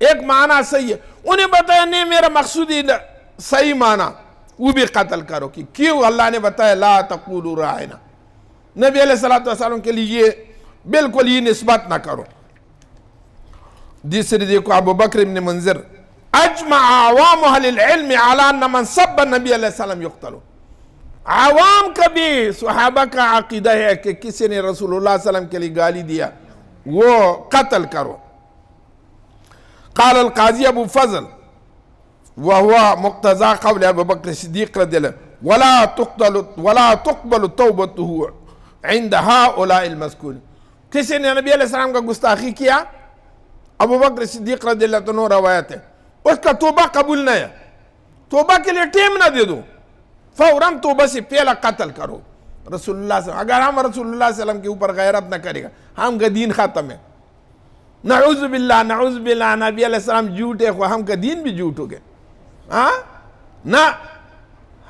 ایک معنی صحیح ہے، انہیں بتایا نہیں میرا مقصود صحیح معنی، وہ بھی قتل کرو۔ کہ کیوں؟ اللہ نے بتایا لا تقولوا رائنا، نبی علیہ السلام کے لیے بالکل یہ نسبت نہ کرو۔ دوسری دیکھو ابو بکر بن منذر اجمع عوام اہل العلم علی ان من سب النبی علیہ السلام یقتل، عوام کا بھی صحابہ کا عقیدہ ہے کہ کسی نے رسول اللہ صلی اللہ علیہ وسلم کے لیے گالی دیا وہ قتل کرو۔ قال القاضی ابو فضل وهو مقتضى قول ابو بکر صدیق رضی اللہ ولا تقبل توبته عند هؤلاء المذکورین، کسی نے نبی علیہ السلام کا گستاخی کیا، ابو بکر صدیق رضی اللہ عنہ روایت ہے، اس کا توبہ قبول نہیں ہے، توبہ کے لیے ٹائم نہ دے دو، فوراً توبہ سے پہلا قتل کرو۔ رسول اللہ صلی اللہ علیہ وسلم، اگر ہم رسول اللہ صلی اللہ علیہ وسلم کے اوپر غیرت نہ کرے گا ہم کا دین ختم ہے، نعوذ باللہ نعوذ باللہ، نبی علیہ السلام جھوٹ ہے ہم کا دین بھی جھوٹ ہو گئے۔ ہاں نہ،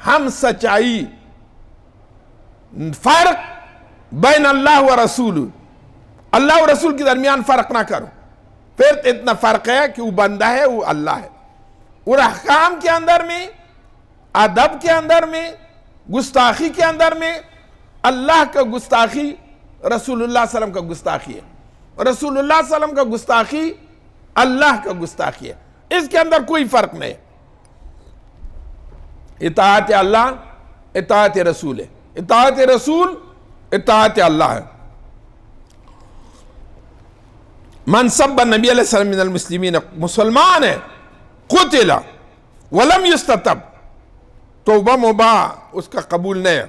ہم سچائی، فرق بین اللہ و رسول، اللہ و رسول کے درمیان فرق نہ کرو، پھر اتنا فرق ہے کہ وہ بندہ ہے وہ اللہ ہے، اور احکام کے اندر میں، ادب کے اندر میں، گستاخی کے اندر میں، اللہ کا گستاخی رسول اللہ صلی اللہ علیہ وسلم کا گستاخی ہے، رسول اللہ صلی اللہ علیہ وسلم کا گستاخی اللہ کا گستاخی ہے، اس کے اندر کوئی فرق نہیں۔ اطاعت اللہ اطاعت رسول ہے، اطاعت رسول اطاعت اللہ ہے۔ من سب النبی علیہ السلام من المسلمین، مسلمان ہے، قتل ولم یستتب، توبہ مباح اس کا قبول نہیں ہے۔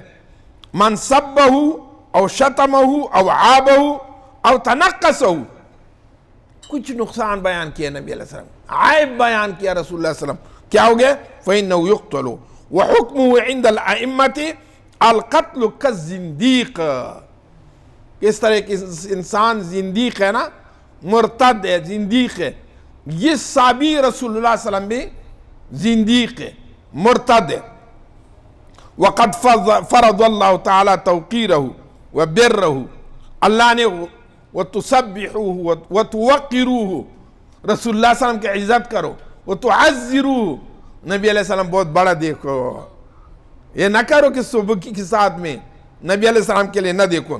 من سبہ او شتمہ او عابہ او تنقصہ، کچھ نقصان بیان کیا نبی علیہ السلام، عائب بیان کیا رسول اللہ صلی اللہ علیہ وسلم، کیا ہو گیا؟ فإنہ یقتل وحکمہ عند الائمة القتل کالزندیق، کہ اس طرح کی انسان زندیق ہے نا، مرتد ہے، زندیق ہے، یہ صحابی رسول اللہ صلی اللہ علیہ وسلم بھی زندیق ہے، مرتد ہے۔ وَقَدْ فَرَضَ اللَّهُ تَعَالَى تَوْقِيرَهُ وَبِرَّهُ، اللہ نے وَتُسَبِّحُوهُ وَتُوَقِّرُوهُ، رسول اللہ صلی اللہ علیہ وسلم کی عزت کرو، وَتُعَزِّرُوهُ، نبی علیہ السلام بہت بڑا دیکھو، یہ نہ کرو کہ سبکی کے ساتھ میں نبی علیہ السلام کے لئے نہ دیکھو۔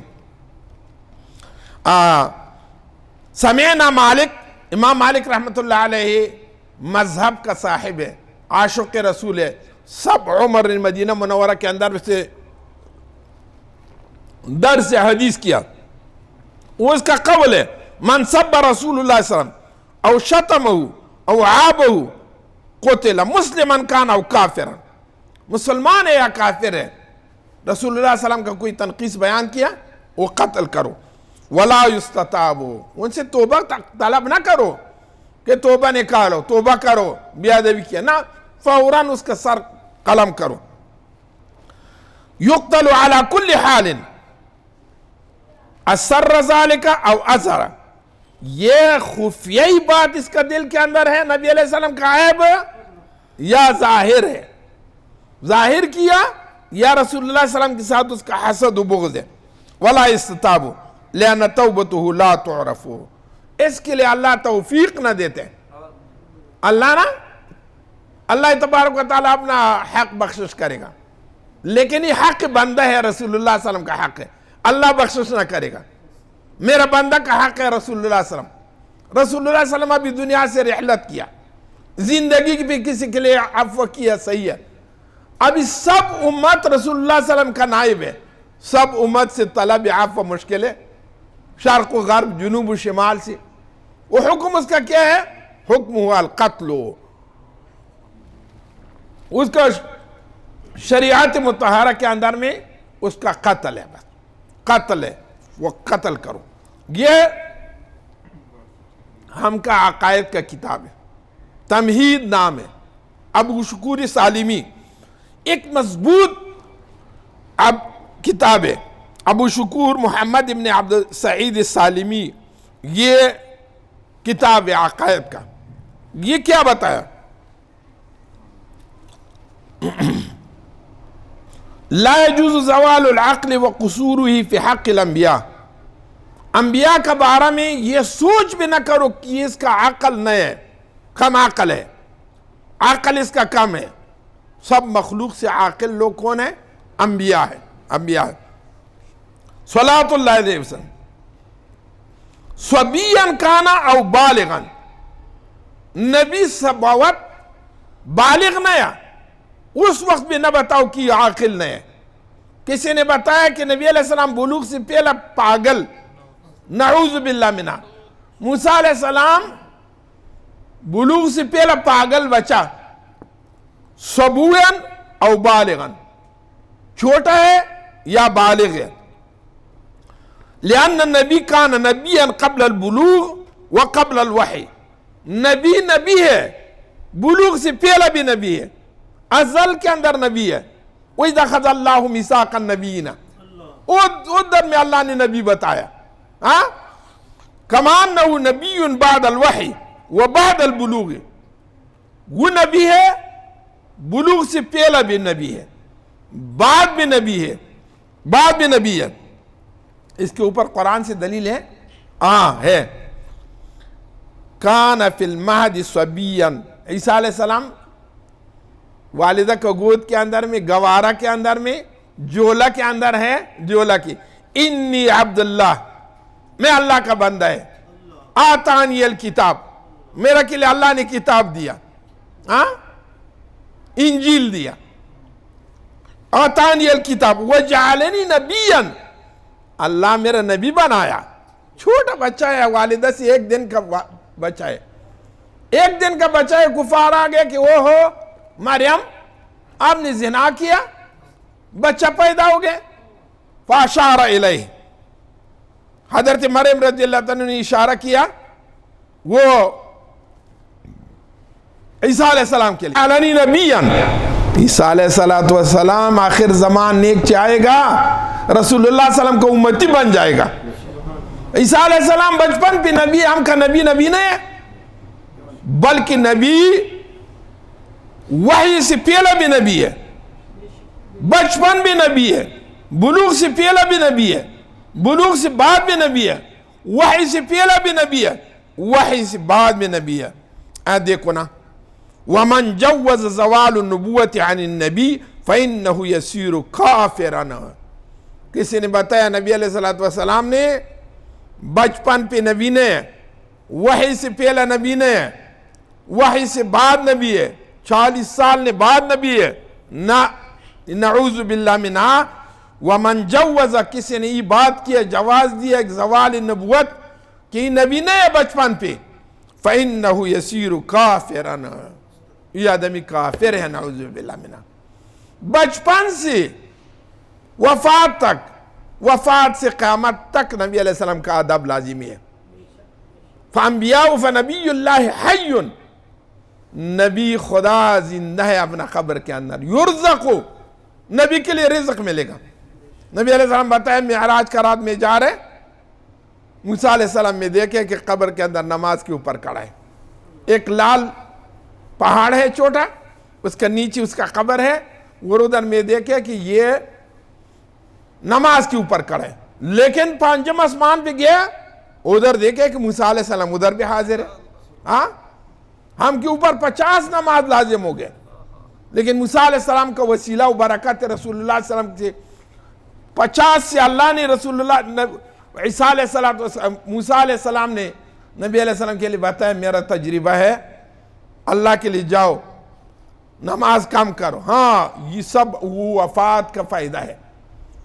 سمعنا مالک، امام مالک رحمۃ اللہ علیہ مذہب کا صاحب ہے، عاشق رسول ہے، سب عمر مدینہ منورہ کے اندر سے درس حدیث کیا، وہ اس کا قول ہے من سب رسول اللہ صلی اللہ علیہ وسلم او شتمہ او عابہ قتل مسلما کان او کافرا، مسلمان ہے یا کافر ہے، رسول اللہ صلی اللہ علیہ وسلم کا کوئی تنقیص بیان کیا وہ قتل کرو، ولا یستتاب، ان سے توبہ طلب نہ کرو کہ توبہ نکالو، توبہ کرو، بے ادبی کیا، نہ فوراً اس کا سر قلم کرو۔ یقتل علی کل حال اسر ذالک او اظہر، یہ خفیہ بات اس کا دل کے اندر ہے نبی علیہ السلام کا عیب یا ظاہر ہے، ظاہر کیا یا رسول اللہ صلی اللہ علیہ وسلم کے ساتھ اس کا حسد و بغض ہے۔ ولا یستتاب لأن توبته لا تعرف، اس کے لئے اللہ توفیق نہ دیتے، اللہ تبارک و تعالیٰ اپنا حق بخشش کرے گا، لیکن یہ حق بندہ ہے، رسول اللہ صلی اللہ علیہ وسلم کا حق ہے، اللہ بخشش نہ کرے گا، میرا بندہ کا حق ہے رسول اللہ صلی اللہ علیہ وسلم، رسول اللہ صلی اللہ علیہ وسلم ابھی دنیا سے رحلت کیا، زندگی بھی کسی کے لئے عفو کیا، صحیح ہے، ابھی سب امت رسول اللہ صلی اللہ علیہ وسلم کا نائب ہے، سب امت سے طلب عفو مشکل ہے، شرق و غرب، جنوب و شمال سے، وہ حکم اس کا کیا ہے؟ حکم ہوا القتل، اس کا شریعت مطہرہ کے اندر میں اس کا قتل ہے، بس قتل ہے، وہ قتل کرو۔ یہ ہم کا عقائد کا کتاب ہے، تمہید نام ہے، ابو شکور سالمی، ایک مضبوط کتاب ہے، ابو شکور محمد ابن عبد السعید سالمی، یہ کتاب ہے عقائد کا۔ یہ کیا بتایا؟ لا يجوز زوال العقل وقصوره في حق الانبیاء، انبیاء کا بارے میں یہ سوچ بھی نہ کرو کہ اس کا عقل نہیں ہے، کم عقل ہے، عقل اس کا کم ہے، سب مخلوق سے عاقل لوگ کون ہیں؟ انبیاء ہے، انبیاء ہے۔ صلاۃ اللہ علیہ وسلم صبیا کانا او بالغا، نبی سبوت بالغ نیا، اس وقت بھی نہ بتاؤ کہ یہ عاقل نہیں ہے۔ کسی نے بتایا کہ نبی علیہ السلام بلوغ سے پہلا پاگل، نعوذ باللہ منہ، موسیٰ علیہ السلام بلوغ سے پہلا پاگل بچہ، صبویا او بالغا، چھوٹا ہے یا بالغ ہے۔ لأن النبی کان نبیا قبل البلوغ وقبل الوحی، نبی ہے، بلوغ سے پہلا بھی نبی ہے، ازل کے اندر نبی ہے۔ وَإِذَا خَذَ اللَّهُ مِيثَاقَ النَّبِيِّينَ، ادھر میں اللہ نے نبی بتایا، كَمَا أَنَّهُ نَبِيٌّ بَعْدَ الْوَحْيِ وَبَعْدَ الْبُلُوغِ، وہ نبی ہے، بلوغ سے پہلا بھی نبی ہے، بعد بھی نبی ہے، بعد بھی نبی ہے۔ اس کے اوپر قرآن سے دلیل ہے، ہے کان فی المہد صبیا، عیسیٰ علیہ السلام والدہ کا گود کے اندر میں، گوارہ کے اندر میں، جولا کے اندر ہے، جولا کی، انی عبداللہ، میں اللہ کا بندہ ہے، آتانی الکتاب، میرا کے لئے اللہ نے کتاب دیا، انجیل دیا، آتانی الکتاب وجعلنی نبیا، اللہ میرا نبی بنایا۔ چھوٹا بچہ ہے، والدہ سے ایک دن کا بچہ ہے، ایک دن کا بچہ ہے، کفار آگئے کہ وہ ہو مریم، آپ نے زنا کیا، بچہ پیدا ہو گئے، فاشار الیہ، حضرت مریم رضی اللہ عنہ نے اشارہ کیا وہ عیسیٰ علیہ السلام کے لئے، علنی نبیا، عیسیٰ علیہ السلام آخر زمان نیک چاہے گا، رسول اللہ صلی اللہ علیہ وسلم کو امتی بن جائے گا، عیسیٰ علیہ السلام بچپن پہ نبی، ہم کا نبی نبی نہیں ہے، بلکہ نبی وحی سے پہلا بھی نبی ہے، بچپن بھی نبی ہے، بلوغ سے پہلا بھی نبی ہے، بلوغ سے بعد بھی نبی ہے، وحی سے پہلا بھی نبی ہے، وحی سے بعد بھی نبی ہے۔ دیکھو نا، وَمَنْ جَوَّزَ زَوَالُ النُّبُوَّةِ عَنِ النَّبِي فَإِنَّهُ يَسِيرُ كَافِرًا۔ کسی نے بتایا نبی علیہ السلام نے بچپن پہ نبی نے، وحی سے پہلا نبی نے، وحی سے بعد نبی ہے، 40 سال نے بعد نبی ہے، نعوذ باللہ منہا۔ وَمَنْ جَوَّزَ، کسی نے یہ بات کیا، جواز دیا ایک زوال نبوت کہ نبی نہیں ہے بچپن پہ، فَإِنَّهُ يَسِيرُ كَافِرًا، یہ آدمی کافر ہے، نعوذ باللہ منہا۔ بچپن سے وفات تک، وفات سے قیامت تک نبی علیہ السلام کا ادب لازمی ہے۔ فَأَنْبِيَاءُ فَنَبِيُّ اللَّهِ حَيٌّ، نبی خدا زندہ ہے اپنا قبر کے اندر، یرزقو، نبی کے لیے رزق ملے گا۔ نبی علیہ السلام بتائے معراج کا رات میں جا رہے، موسیٰ علیہ السلام میں دیکھے کہ قبر کے اندر نماز کے اوپر کھڑا ہے، ایک لال پہاڑ ہے چھوٹا، اس کا نیچے اس کا قبر ہے، وہ ادھر میں دیکھے کہ یہ نماز کے اوپر کھڑا ہے، لیکن پانچم آسمان پہ گیا، ادھر دیکھے کہ موسیٰ علیہ السلام ادھر بھی حاضر ہے۔ ہاں، ہم کے اوپر 50 نماز لازم ہو گئے، لیکن موسیٰ علیہ السلام کا وسیلہ و برکت رسول اللہ صلی اللہ علیہ وسلم سے 50 سے اللہ نے رسول اللہ عیسیٰ علیہ السلام، موسیٰ علیہ السلام نے نبی علیہ السلام کے لیے بتایا میرا تجربہ ہے، اللہ کے لیے جاؤ، نماز کم کرو۔ ہاں، یہ سب وہ وفات کا فائدہ ہے،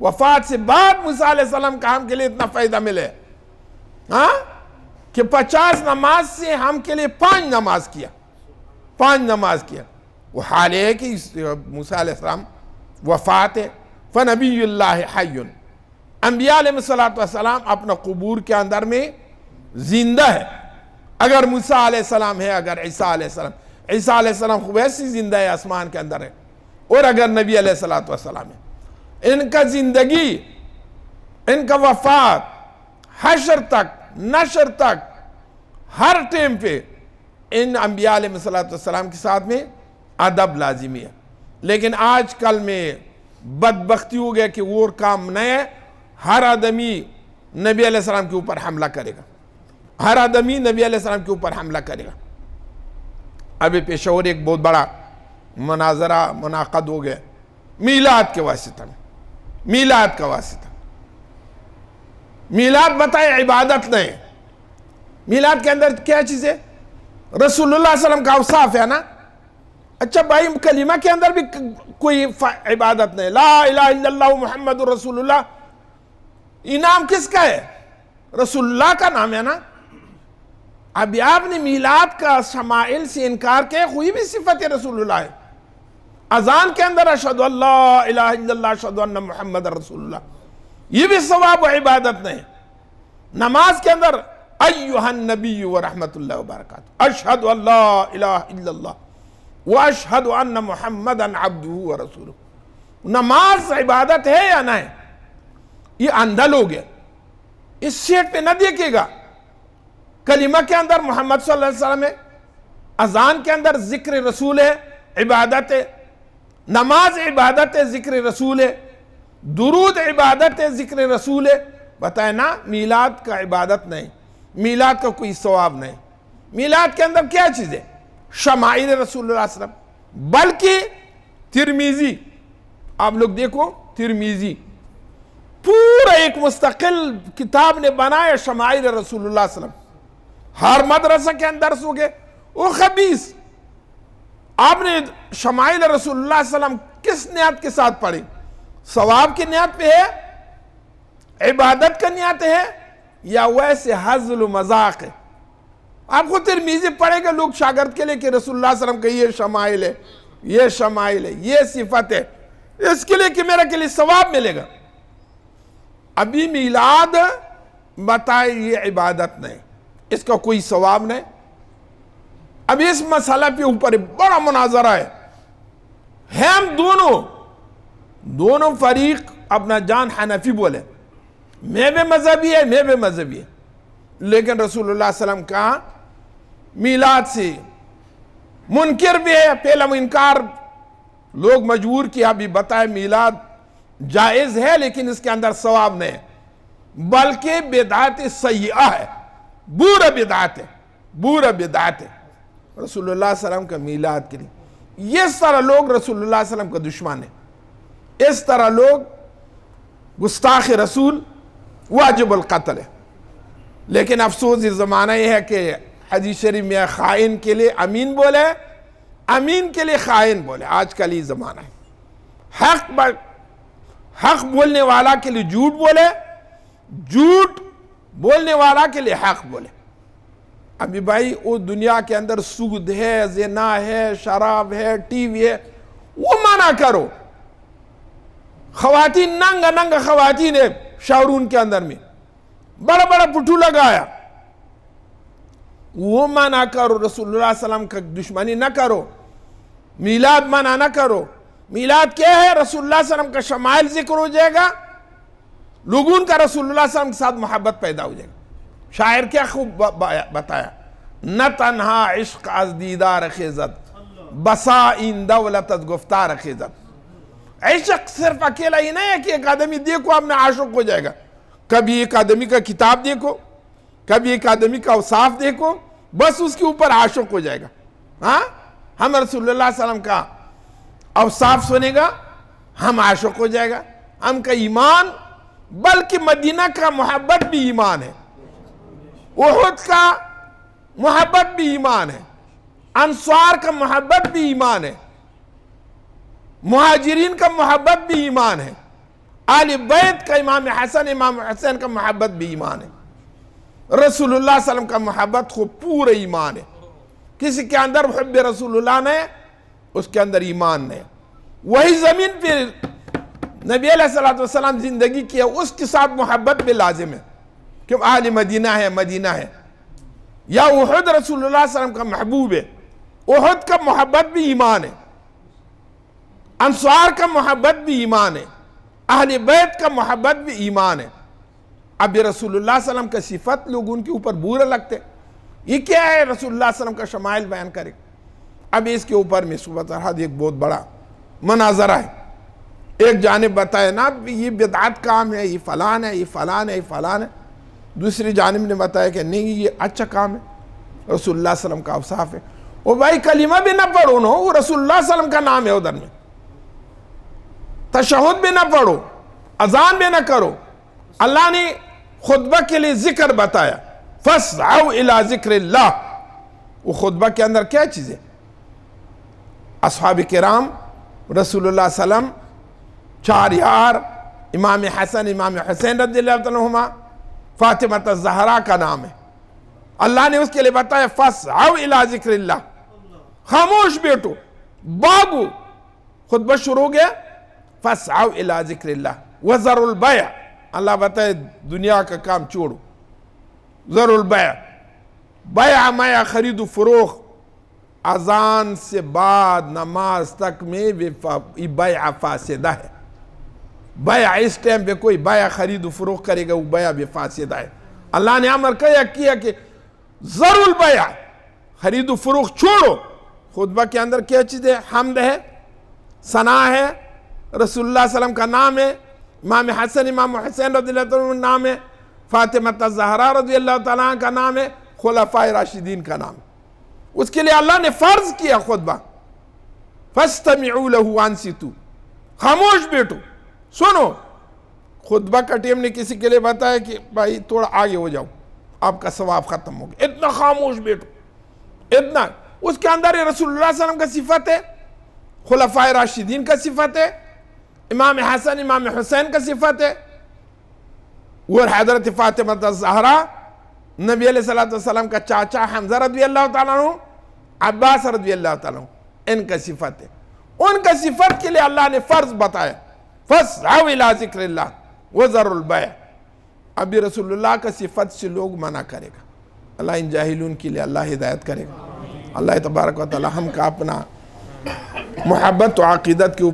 وفات سے بعد موسیٰ علیہ السلام کا ہم کے لیے اتنا فائدہ ملے، ہاں، کہ 50 نماز سے ہم کے لیے 5 نماز کیا، 5 نماز کیا۔ وہ حال ہے کہ موسیٰ علیہ السلام وفات ہے، فنبی اللہ حی، انبیاء علیہ السلام اپنا قبور کے اندر میں زندہ ہے۔ اگر موسیٰ علیہ السلام ہے، اگر عیسیٰ علیہ السلام، عیسیٰ علیہ السلام خوب ایسی زندہ ہے، آسمان کے اندر ہے، اور اگر نبی علیہ السلام ہے، ان کا زندگی، ان کا وفات، حشر تک، نشر تک، ہر ٹیم پہ ان انبیاء علیہ السلام کے ساتھ میں ادب لازمی ہے۔ لیکن آج کل میں بدبختی ہو گیا کہ وہ کام نہیں ہے، ہر آدمی نبی علیہ السلام کے اوپر حملہ کرے گا، ہر آدمی نبی علیہ السلام کے اوپر حملہ کرے گا۔ ابھی پشاور ایک بہت بڑا مناظرہ منعقد ہو گیا میلاد کے واسطہ میں، میلاد کا واسطہ۔ میلاد بتائے عبادت نہیں، میلاد کے اندر کیا چیز ہے؟ رسول اللہ صلی اللہ علیہ وسلم کا اوصاف ہے نا۔ اچھا بھائی، کلمہ کے اندر بھی کوئی عبادت نہیں، لا الہ الا اللہ محمد رسول اللہ، یہ نام کس کا ہے؟ رسول اللہ کا نام ہے نا۔ ابھی آپ نے میلاد کا شمائل سے انکار کیا، کوئی بھی صفت رسول اللہ ہے۔ اذان کے اندر اشہدو اللہ الہ الا اللہ اشہدو ان محمد رسول اللہ، یہ بھی ثواب و عبادت نہیں۔ نماز کے اندر ایہا النبی ورحمت اللہ وبرکاتہ، اشہدو اللہ الہ الا اللہ واشہدو ان محمد عبدہ ورسولہ۔ نماز عبادت ہے یا نہیں؟ یہ اندھا لوگ ہے، اس سیٹ پہ نہ دیکھے گا۔ کلمہ کے اندر محمد صلی اللہ علیہ وسلم ہے، اذان کے اندر ذکر رسول ہے، عبادت ہے، نماز عبادت ہے، ذکر رسول ہے، درود عبادت ہے، ذکر رسول ہے۔ بتائے نا، میلاد کا عبادت نہیں، میلاد کا کوئی ثواب نہیں۔ میلاد کے اندر کیا چیز ہے؟ شمائل رسول اللہ صلی اللہ علیہ وسلم۔ بلکہ ترمیزی، آپ لوگ دیکھو، ترمیزی پورا ایک مستقل کتاب نے بنایا شمائل رسول اللہ صلی اللہ علیہ وسلم، ہر مدرسہ کے اندر سو گئے۔ وہ خبیث، آپ نے شمائل رسول اللہ صلی اللہ علیہ وسلم کس نیت کے ساتھ پڑھی؟ ثواب کی نیت پہ ہے، عبادت کا نیت ہے، یا ویسے ہزل و مذاق ہے؟ آپ کو ترمیزی پڑھے گا لوگ شاگرد کے لئے کہ رسول اللہ صلی اللہ علیہ وسلم کا یہ شمائل ہے، یہ شمائل ہے، یہ صفت ہے، اس کے لئے کہ میرا کے لئے ثواب ملے گا۔ ابھی میلاد بتائے یہ عبادت نہیں، اس کا کوئی ثواب نہیں۔ اب اس مسئلہ پہ اوپر بڑا مناظرہ ہے، ہم دونوں فریق اپنا جان حنفی بولے، میں بھی مذہبی ہے، میں بھی مذہبی ہے، لیکن رسول اللہ صلی اللہ علیہ وسلم کا میلاد سے منکر بھی ہے، پہلا انکار لوگ مجبور کیا، ابھی بتائے میلاد جائز ہے لیکن اس کے اندر ثواب نہیں، بلکہ بدعت سیئہ ہے، برا بدعت ہے، برا بدعت ہے رسول اللہ صلی اللہ علیہ وسلم کا میلاد کے لیے۔ اس طرح لوگ رسول اللہ صلی اللہ علیہ وسلم کا دشمن ہیں، اس طرح لوگ گستاخ رسول واجب القتل ہے۔ لیکن افسوس اس زمانہ یہ ہے کہ حدیث شریف میں خائن کے لیے امین بولے، امین کے لیے خائن بولے، آج کل یہ زمانہ ہے۔ حق بولنے والا کے لیے جھوٹ بولے، جھوٹ بولنے والا کے لیے حق بولے۔ ابھی بھائی وہ دنیا کے اندر سود ہے، زنا ہے، شراب ہے، ٹی وی ہے، وہ منع کرو۔ خواتین ننگا ننگا خواتین ہے شاورون کے اندر میں، بڑا بڑا پٹھو لگایا، وہ منع کرو۔ رسول اللہ صلی اللہ علیہ وسلم کا دشمنی نہ کرو، میلاد منع نہ کرو۔ میلاد کیا ہے؟ رسول اللہ صلی اللہ علیہ وسلم کا شمائل ذکر ہو جائے گا، لوگوں کا رسول اللہ صلی اللہ علیہ وسلم کے ساتھ محبت پیدا ہو جائے گا۔ شاعر کیا خوب بتایا، نہ تنہا عشق از دیدار خیزت، بسا این دولت از گفتار خیزت۔ عشق صرف اکیلا ہی نہیں ہے کہ ایک آدمی دیکھو آپ نے عاشق ہو جائے گا، کبھی ایک آدمی کا کتاب دیکھو، کبھی ایک آدمی کا اوصاف دیکھو، بس اس کے اوپر عاشق ہو جائے گا۔ ہاں، ہم رسول اللہ صلی اللہ علیہ وسلم کا اوصاف سنے گا ہم عاشق ہو جائے گا۔ ہم کا ایمان، بلکہ مدینہ کا محبت بھی ایمان ہے، احد کا محبت بھی ایمان ہے، انصار کا محبت بھی ایمان ہے، مہاجرین کا محبت بھی ایمان ہے، آل بیت کا امام حسن امام حسین کا محبت بھی ایمان ہے۔ رسول اللہ صلی اللہ علیہ وسلم کا محبت کو پورا ایمان ہے۔ کسی کے اندر حب رسول اللہ نے، اس کے اندر ایمان نہیں۔ وہی زمین پہ نبی علیہ السلام زندگی کیا، اس کے ساتھ محبت بھی لازم ہے کہ اہل مدینہ ہے، مدینہ ہے۔ یا احد رسول اللہ صلی اللہ علیہ وسلم کا محبوب ہے، احد کا محبت بھی ایمان ہے، انصار کا محبت بھی ایمان ہے، اہل بیت کا محبت بھی ایمان ہے۔ اب یہ رسول اللہ صلی اللہ علیہ وسلم کا صفت لوگ ان کے اوپر برا لگتے، یہ کیا ہے؟ رسول اللہ صلی اللہ علیہ وسلم کا شمائل بیان کرے۔ اب اس کے اوپر میں صبح سرحد ایک بہت بڑا مناظرہ ہے۔ ایک جانب بتایا نا یہ بدعت کام ہے، یہ فلان ہے، یہ فلان ہے، یہ فلان ہے۔ دوسری جانب نے بتایا کہ نہیں یہ اچھا کام ہے، رسول اللہ صلی اللہ علیہ وسلم کا اوصاف ہے۔ وہ بھائی کلمہ بھی نہ پڑھو نا، وہ رسول اللہ صلی اللہ علیہ وسلم کا نام ہے ادھر میں، تشہد بھی نہ پڑھو، اذان بھی نہ کرو۔ اللہ نے خطبہ کے لیے ذکر بتایا، فَاسْعَوْا إِلَىٰ ذِكْرِ اللَّهِ۔ وہ خطبہ کے اندر کیا چیز ہے؟ اصحاب کرام، رسول اللہ صلی اللہ علیہ وسلم، چار یار، امام حسن امام حسین رضی اللہ عنہما، فاطمہ الزہرا کا نام ہے۔ اللہ نے اس کے لیے بتایا فَاسْعَوْا إِلَىٰ ذِكْرِ اللَّهِ، خاموش بیٹو بابو، خطبہ شروع ہو گیا، فَاسْعَوْا إِلَىٰ ذِكْرِ اللَّهِ وَذَرُوا الْبَيْعَ۔ اللہ بتائے دنیا کا کام چھوڑو، ذر البیع، بیع میا خرید و فروخت، اذان سے بعد نماز تک میں بیع فاسدہ ہے۔ بیع اس ٹائم پہ کوئی بیع خرید و فروخت کرے گا وہ بیع بھی فاسدہ ہے۔ اللہ نے امر کیا کہ ذر البیع، خرید و فروخت چھوڑو۔ خطبہ کے اندر کیا چیز ہے؟ حمد ہے، ثنا ہے، رسول اللہ صلی اللہ علیہ وسلم کا نام ہے، امام حسن امام حسین رضی اللہ عنہ کا نام ہے، فاطمہ الزہرا رضی اللہ تعالیٰ کا نام ہے، خلفائے راشدین کا نام ہے۔ اس کے لیے اللہ نے فرض کیا خطبہ، فَاسْتَمِعُوا لَهُ وَانصِتُوا، خاموش بیٹو سنو۔ خطبہ کا ٹیم نے کسی کے لیے بتایا کہ بھائی تھوڑا آگے ہو جاؤ، آپ کا ثواب ختم ہو گیا، اتنا خاموش بیٹو، اتنا۔ اس کے اندر رسول اللہ صلی اللہ علیہ وسلم کا صفت ہے، خلفائے راشدین کا صفت ہے، امام حسن امام حسین کا صفت ہے، اور حضرت فاطمہ الزہرا، نبی علیہ السلام کا چاچا حمزہ رضی اللہ تعالیٰ عنہ، عباس رضی اللہ تعالیٰ عنہ، ان کا صفت ہے۔ ان کا صفت کے لیے اللہ نے فرض بتایا، فَاسْعَوْا إِلَىٰ ذِكْرِ اللَّهِ وَذَرُوا الْبَيْعَ۔ ابھی رسول اللہ کا صفت سے لوگ منع کرے گا، اللہ ان جاہلون کے لیے اللہ ہدایت کرے گا۔ اللہ تبارک و تعالی ہم کا اپنا محبت و عقیدت کے اوپر